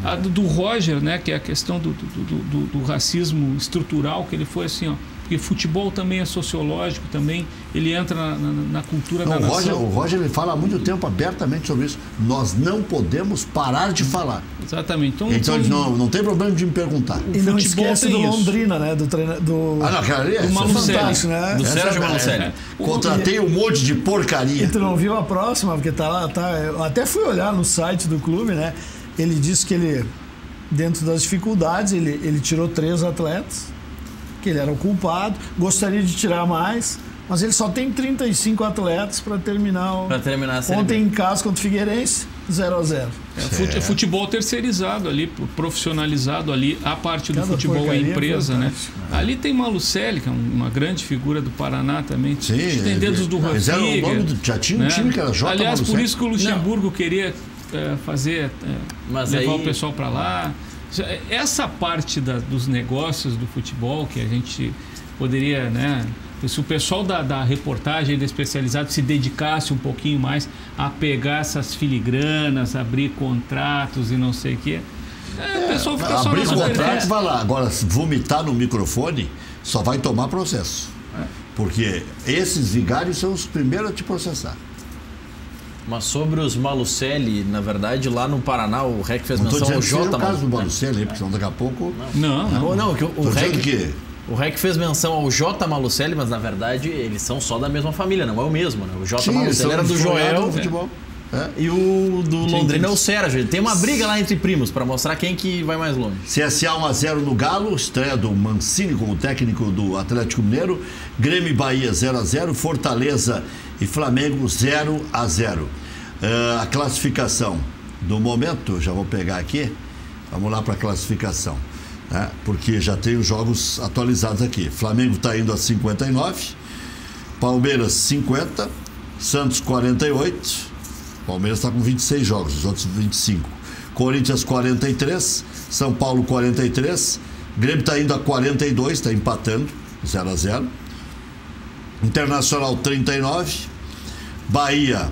a do Roger, né? Que é a questão do racismo estrutural, que ele foi assim, ó. Porque futebol também é sociológico, também ele entra na cultura da nação. O Roger ele fala há muito tempo abertamente sobre isso. Nós não podemos parar de falar. Exatamente. Então não tem problema de me perguntar. E não esquece do Londrina, né? Aquela ali é Malucelli, né? Do Sérgio Malucelli. Contratei um monte de porcaria. E tu não viu a próxima? Porque tá lá, eu até fui olhar no site do clube, né? Ele disse que ele, dentro das dificuldades, ele tirou 3 atletas, que ele era o culpado, gostaria de tirar mais, mas ele só tem 35 atletas para terminar a série. Ontem em casa contra o Figueirense, 0-0. Futebol terceirizado ali, profissionalizado ali, a parte do futebol é empresa, né? Ali tem Malucelli, que é uma grande figura do Paraná também. Sim, tem dedos do Rafiga. Já tinha um time que era J. Aliás, Malucelli. por isso que o Luxemburgo queria levar o pessoal para lá. Essa parte dos negócios do futebol que a gente poderia, né? Se o pessoal da reportagem da especializada se dedicasse um pouquinho mais a pegar essas filigranas, abrir contratos e não sei o quê, o pessoal fica só abrir contrato, vai lá. Agora, se vomitar no microfone, só vai tomar processo. Porque esses vigários são os primeiros a te processar. Mas sobre os Malucelli, na verdade, lá no Paraná, o REC fez menção ao J. Não, caso do Malucelli, porque senão daqui a pouco... O REC fez menção ao J. Malucelli, mas na verdade eles são só da mesma família, não é o mesmo, né? O J. Malucelli era do Joel e o do Londrina é o Sérgio. Tem uma briga lá entre primos para mostrar quem que vai mais longe. CSA 1-0 no Galo, estreia do Mancini como técnico do Atlético Mineiro. Grêmio e Bahia 0-0, Fortaleza e Flamengo 0-0. A classificação do momento, já vou pegar aqui, vamos lá para a classificação, né? Porque já tem os jogos atualizados aqui. Flamengo está indo a 59, Palmeiras 50, Santos 48, Palmeiras está com 26 jogos, os outros 25. Corinthians 43, São Paulo 43, Grêmio está indo a 42, está empatando, 0-0. Internacional 39, Bahia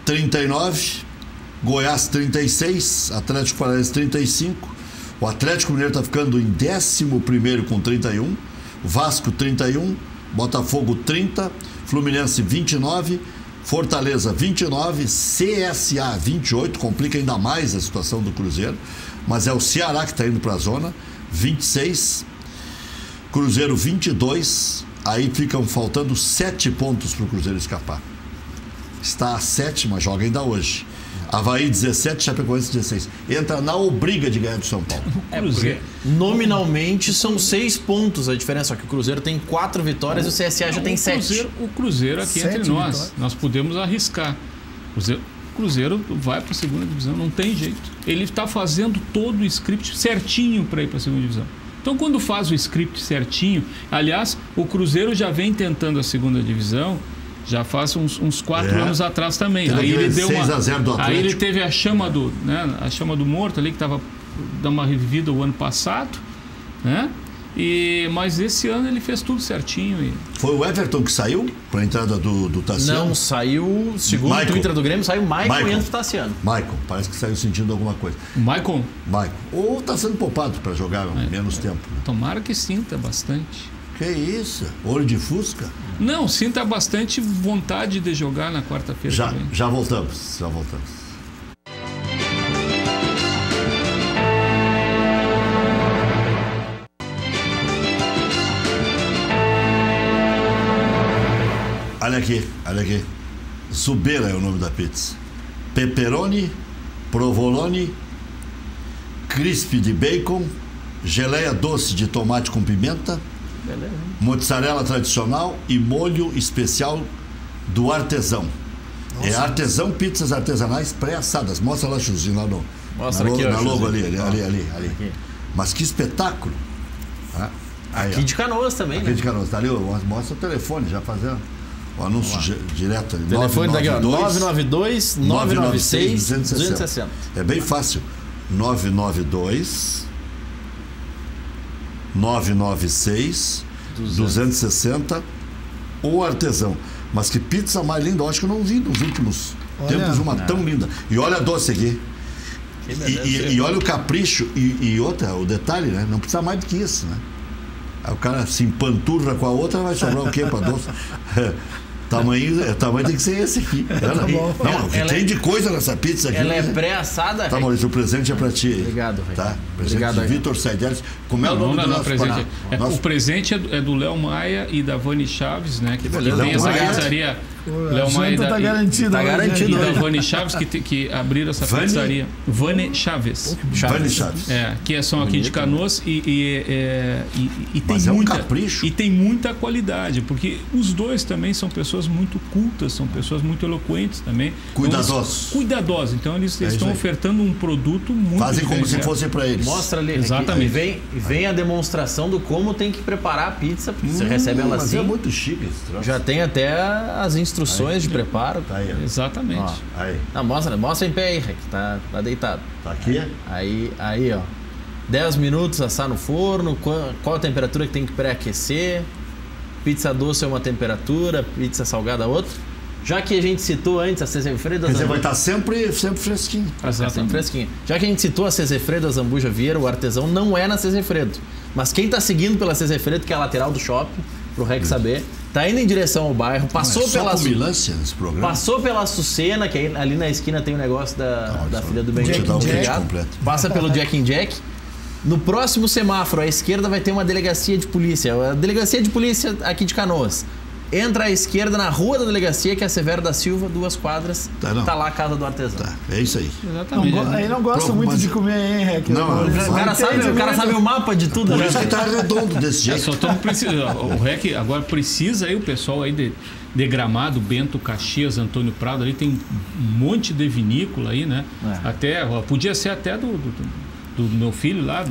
39, Goiás 36, Atlético Paranaense 35, o Atlético Mineiro está ficando em 11º com 31, Vasco 31, Botafogo 30, Fluminense 29, Fortaleza 29, CSA 28, complica ainda mais a situação do Cruzeiro, mas é o Ceará que está indo para a zona, 26, Cruzeiro 22, aí ficam faltando 7 pontos para o Cruzeiro escapar. Está a 7ª, joga ainda hoje. Avaí 17, Chapecoense 16. Entra na obriga de ganhar do São Paulo. Porque nominalmente são 6 pontos a diferença, só que o Cruzeiro tem 4 vitórias e o CSA já tem 7. O Cruzeiro aqui 7 entre nós, vitórias. nós podemos arriscar. O Cruzeiro vai para a segunda divisão, não tem jeito. Ele está fazendo todo o script certinho para ir para a segunda divisão. Então, quando faz o script certinho, aliás, o Cruzeiro já vem tentando a segunda divisão. Já faz uns 4 anos atrás também. Aí ele deu 6-0 do Atlético. Aí ele teve a chama do, né, a chama do morto ali que estava dando uma revivida o ano passado, né? Mas esse ano ele fez tudo certinho. Foi o Everton que saiu para a entrada do Tassiano? Não, saiu, segundo o Twitter do Grêmio, saiu Maicon e entra o Tassiano. Maicon, parece que saiu sentindo alguma coisa. O Maicon? Maicon. Ou está sendo poupado para jogar menos tempo. Né? Tomara que sinta bastante. Que isso? Olho de fusca? Não, sinta bastante vontade de jogar na quarta-feira. Já voltamos, já voltamos. Olha aqui. Zubeira é o nome da pizza. Pepperoni, provolone, crisp de bacon, geleia doce de tomate com pimenta, Beleza. mozzarella tradicional e molho especial do artesão. Nossa. É artesão, pizzas artesanais pré-assadas. Mostra lá, Chuzinho, lá no, Mostra na, aqui, logo, ó, na logo Chuzinho. ali. Aqui. Mas que espetáculo. Aí, Aqui de Canoas também, aqui né? de Canoas. Tá ali, mostra o telefone já fazendo o anúncio direto ali. O telefone daqui, ó. 992 992 996 260. É bem fácil. 992 996 260 ou artesão. Mas que pizza mais linda, eu acho que eu não vi nos últimos tempos uma tão linda. E olha a doce aqui. E olha o capricho e outra, o detalhe, né? Não precisa mais do que isso, né? Aí o cara se empanturra com a outra, vai sobrar o quê para doce? Tamanho tem que ser esse aqui. Não, o que tem de coisa nessa pizza aqui. Ela é pré-assada. Tá, Maurício, o presente é pra ti. Obrigado, Rei. Tá? Presente Obrigado, de Vitor Saidelis. Como é o nome do nosso presente. nosso... O presente é do Léo Maia e da Vani Chaves, né? Que beleza. tem essa Léo Maia. pizzaria. A Léo Maia janta tá garantida. tá hoje, garantido, E né? da Vani Chaves, que abriram essa Vani? pizzaria. Vani Chaves. Vani Chaves. Que são aqui de Canoas e tem Mas é um muita capricho. e tem muita qualidade, porque os dois também são pessoas muito cultas, são pessoas muito eloquentes também. Cuidadosos. Cuidadosos. Então eles isso estão aí. ofertando um produto muito Fazem como se diferenciado. fosse pra eles. Mostra ali. Exatamente. E vem a demonstração do como tem que preparar a pizza. Você recebe ela mas assim. é muito chique esse troço. Já tem até as instruções de preparo. Tá aí, ó. Exatamente. Ó. Aí. Não, mostra em pé aí, Rec. Tá deitado. Tá aqui? Aí, ó. 10 minutos assar no forno. Qual a temperatura que tem que pré-aquecer? Pizza doce é uma temperatura, pizza salgada outra. Já que a gente citou antes a Cezefredo Quer dizer, vai estar sempre fresquinho. sempre fresquinho. Já que a gente citou a Cezefredo, a Zambuja Vieira, o artesão não é na Cezefredo. Mas quem tá seguindo pela Cezefredo, que é a lateral do shopping, pro Rec saber, tá indo em direção ao bairro, passou pela Milância nesse programa. Passou pela Açucena, que aí, ali na esquina tem o negócio da filha do Vou te dar o kit Benjamin. completo. Passa pelo Jack and Jack. No próximo semáforo, à esquerda, vai ter uma delegacia de polícia. A delegacia de polícia aqui de Canoas. Entra à esquerda na rua da delegacia, que é a Severo da Silva, 2 quadras. Tá lá a casa do artesão. Tá, é isso aí. Exatamente. Aí não gosta Pronto, muito mas- de comer, hein, Rec? Não, O cara sabe o mapa de tudo, Por né? isso que tá redondo desse jeito. Só estamos precisando. O REC agora precisa aí, o pessoal aí de Gramado, Bento, Caxias, Antônio Prado, ali tem um monte de vinícola aí, né? Até, podia ser até do meu filho lá,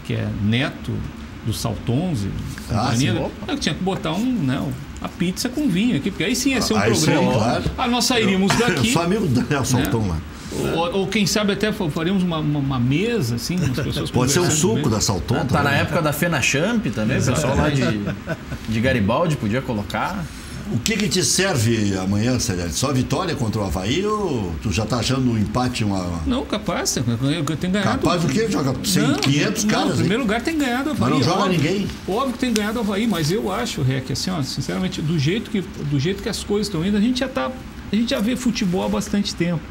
que é neto do Saltonze. Tinha que botar a pizza com vinho aqui, porque aí sim ia ser um programa. Sim, claro. Nós sairíamos daqui. Eu sou amigo do Daniel Salton lá. Ou quem sabe até faríamos uma mesa, assim, com as pessoas. Pode ser um suco da Salton. Tá na época da FenaChamp também, o pessoal lá de Garibaldi podia colocar. O que te serve amanhã, Celeste? Só vitória contra o Avaí ou tu já tá achando um empate Não, capaz. Eu tenho ganhado. Capaz do quê? Joga 500 caras? Em primeiro lugar tem ganhado o Avaí. Mas não joga ninguém. Óbvio que tem ganhado o Avaí, mas eu acho, Rec, assim, sinceramente, do jeito que as coisas estão indo, a gente já vê futebol há bastante tempo.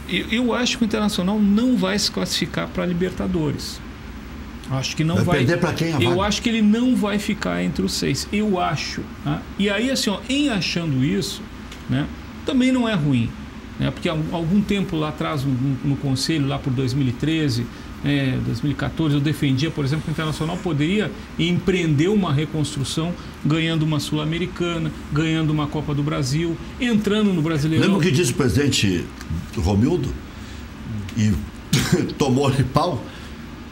Eu acho que o Internacional não vai se classificar para a Libertadores. Acho que não vai. Perder para quem? Eu acho que ele não vai ficar entre os 6. Eu acho. Tá? E aí, assim, em achando isso, né, também não é ruim. Né, porque há algum tempo lá atrás, no Conselho, lá por 2013, 2014, eu defendia, por exemplo, que o Internacional poderia empreender uma reconstrução ganhando uma Sul-Americana, ganhando uma Copa do Brasil, entrando no Brasileirão. Lembra o que disse o presidente Romildo? E tomou-lhe pau?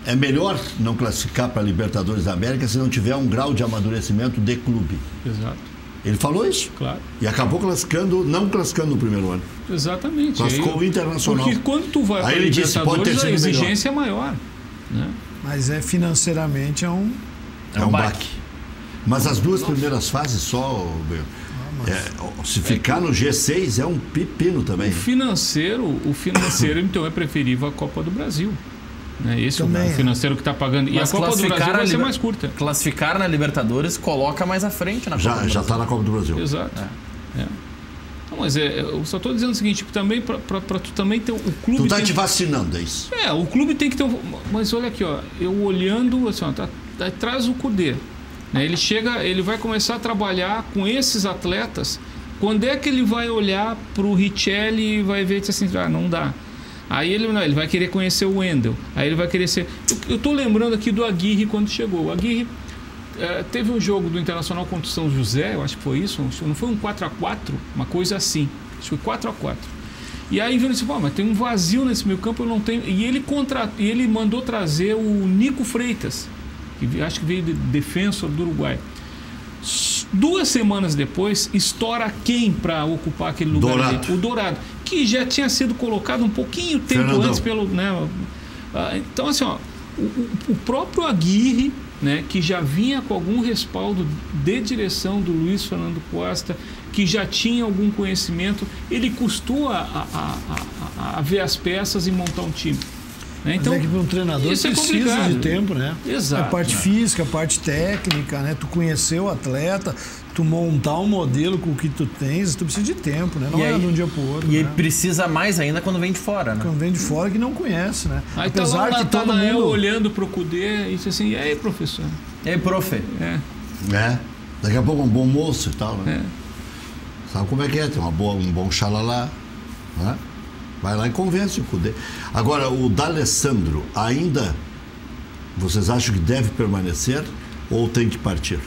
É melhor não classificar para a Libertadores da América se não tiver um grau de amadurecimento de clube. Exato. Ele falou isso. Claro. E acabou não classificando no primeiro ano. Exatamente. Classificou o Internacional. Porque quando tu vai para a Libertadores, a exigência é maior. Né? Mas financeiramente é um baque. Mas as duas primeiras fases só, se ficar no G6 é um pepino também. O financeiro então é preferível a Copa do Brasil. Esse também é o financeiro que está pagando. Mas e a Copa do Brasil vai ser mais curta. Classificar na Libertadores coloca mais à frente na Copa do Brasil. Já está na Copa do Brasil. Exato. Não, mas eu só estou dizendo o seguinte, também para tu também ter o clube. Tu está te vacinando, é isso? O clube tem que ter. Mas olha aqui, eu olhando, assim, traz o Cudê. Né? Ele vai começar a trabalhar com esses atletas. Quando é que ele vai olhar para o Richelli e vai ver assim, não dá. Aí ele vai querer conhecer o Wendel. Aí ele vai querer ser. Eu estou lembrando aqui do Aguirre quando chegou. O Aguirre teve um jogo do Internacional contra o São José, eu acho que foi isso. Não foi um 4-4, uma coisa assim. Acho que foi 4-4. E aí viu assim, mas tem um vazio nesse meio campo, eu não tenho. E ele mandou trazer o Nico Freitas, que acho que veio de Defensor do Uruguai. 2 semanas depois, estoura quem para ocupar aquele lugar ali? O Dourado, que já tinha sido colocado um pouquinho tempo antes pelo. Então, assim, o próprio Aguirre, né, que já vinha com algum respaldo de direção do Luiz Fernando Costa, que já tinha algum conhecimento, ele custou a ver as peças e montar um time. Então, mas é que para um treinador precisa de tempo, né? Exato. A parte física, a parte técnica, né? Tu conhecer o atleta, tu montar um modelo com o que tu tens, tu precisa de tempo, né? Não é de um dia para o outro. E aí precisa mais ainda quando vem de fora, né? Quando vem de fora que não conhece, né? Aí apesar que todo mundo olhando pro Cudê e disse assim, e aí, professor? E aí, profe? Daqui a pouco um bom moço e tal, né? Sabe como é que é? Tem um bom xalalá, né? Vai lá e convence o Cudê. Agora, o D'Alessandro, ainda vocês acham que deve permanecer ou tem que partir?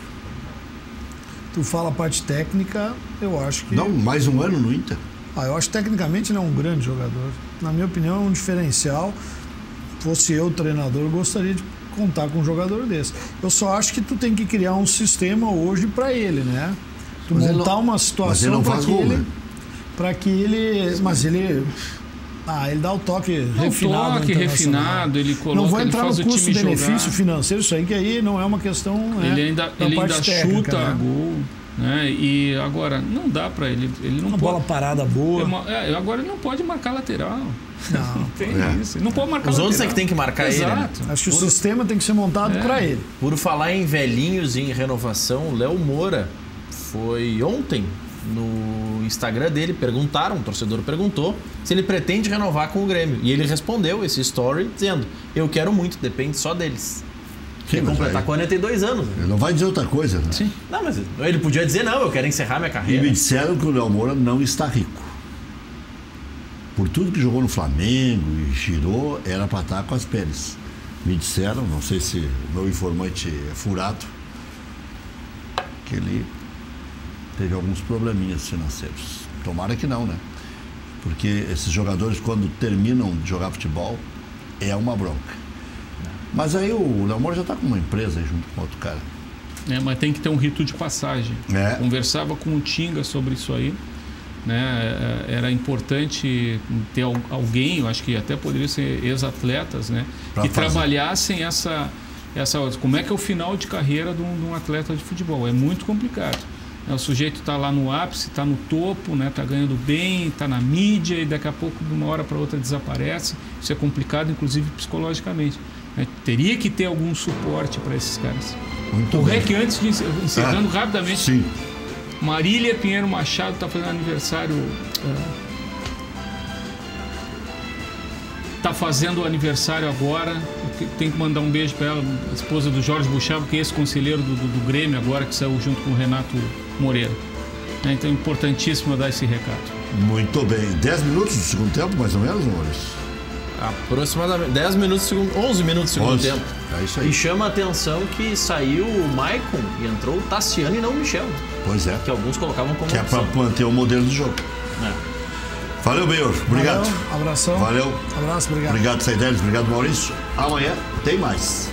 Tu fala a parte técnica, eu acho que... Não, mais um ano no Inter. Eu acho que tecnicamente ele é um grande jogador. Na minha opinião, é um diferencial. Fosse eu treinador, eu gostaria de contar com um jogador desse. Eu só acho que tu tem que criar um sistema hoje para ele, né? Tu montar uma situação para que ele... Né? Para que ele... Mas ele... ele dá o toque refinado. O toque refinado, ele coloca. Não vou entrar no custo-benefício financeiro, isso aí que aí não é uma questão. Ele ainda técnica, chuta a gol. Né? E agora, não dá para ele. Ele não uma pode, bola parada boa. Agora ele não pode marcar lateral. Não tem isso. Ele não pode marcar Os lateral. outros é que tem que marcar ele. Né? Acho que o sistema tem que ser montado para ele. Por falar em velhinhos e em renovação, o Léo Moura foi ontem. No Instagram dele, um torcedor perguntou se ele pretende renovar com o Grêmio. E ele respondeu esse story dizendo: eu quero muito, depende só deles. Tem que completar 42 anos. Ele não vai dizer outra coisa, né? Sim. Não, mas ele podia dizer: não, eu quero encerrar minha carreira. E me disseram que o Léo Moura não está rico. Por tudo que jogou no Flamengo e girou, era para estar com as Pérez. Me disseram, não sei se meu informante é furado, que ele teve alguns probleminhas financeiros. Tomara que não, né? Porque esses jogadores, quando terminam de jogar futebol, é uma bronca. Mas aí o Léo Moura já está com uma empresa aí junto com outro cara. Mas tem que ter um rito de passagem. Conversava com o Tinga sobre isso aí. Né? Era importante ter alguém, eu acho que até poderia ser ex-atletas, né? Que trabalhassem essa... Como é que é o final de carreira de um atleta de futebol? É muito complicado. O sujeito está lá no ápice, está no topo, né? Está ganhando bem, está na mídia e daqui a pouco, de uma hora para outra, desaparece. Isso é complicado, inclusive psicologicamente. Né? Teria que ter algum suporte para esses caras. Muito o bem. REC, antes de encerrando rapidamente, sim. Marília Pinheiro Machado está fazendo aniversário. Está fazendo aniversário agora. Tem que mandar um beijo para ela, a esposa do Jorge Buchavo, que é esse conselheiro do Grêmio agora, que saiu junto com o Renato Moreira. Então é importantíssimo dar esse recado. Muito bem. 10 minutos do segundo tempo, mais ou menos, Maurício? Aproximadamente 10 minutos do segundo, 11 minutos do segundo tempo. É isso aí. E chama a atenção que saiu o Maicon e entrou o Tassiano e não o Michel. Pois é. Que alguns colocavam como que é para manter o modelo de jogo. Valeu, Benhor. Obrigado. Valeu, abração. Valeu. Abraço, obrigado. Obrigado, Saidelis. Obrigado, Maurício. Amanhã tem mais.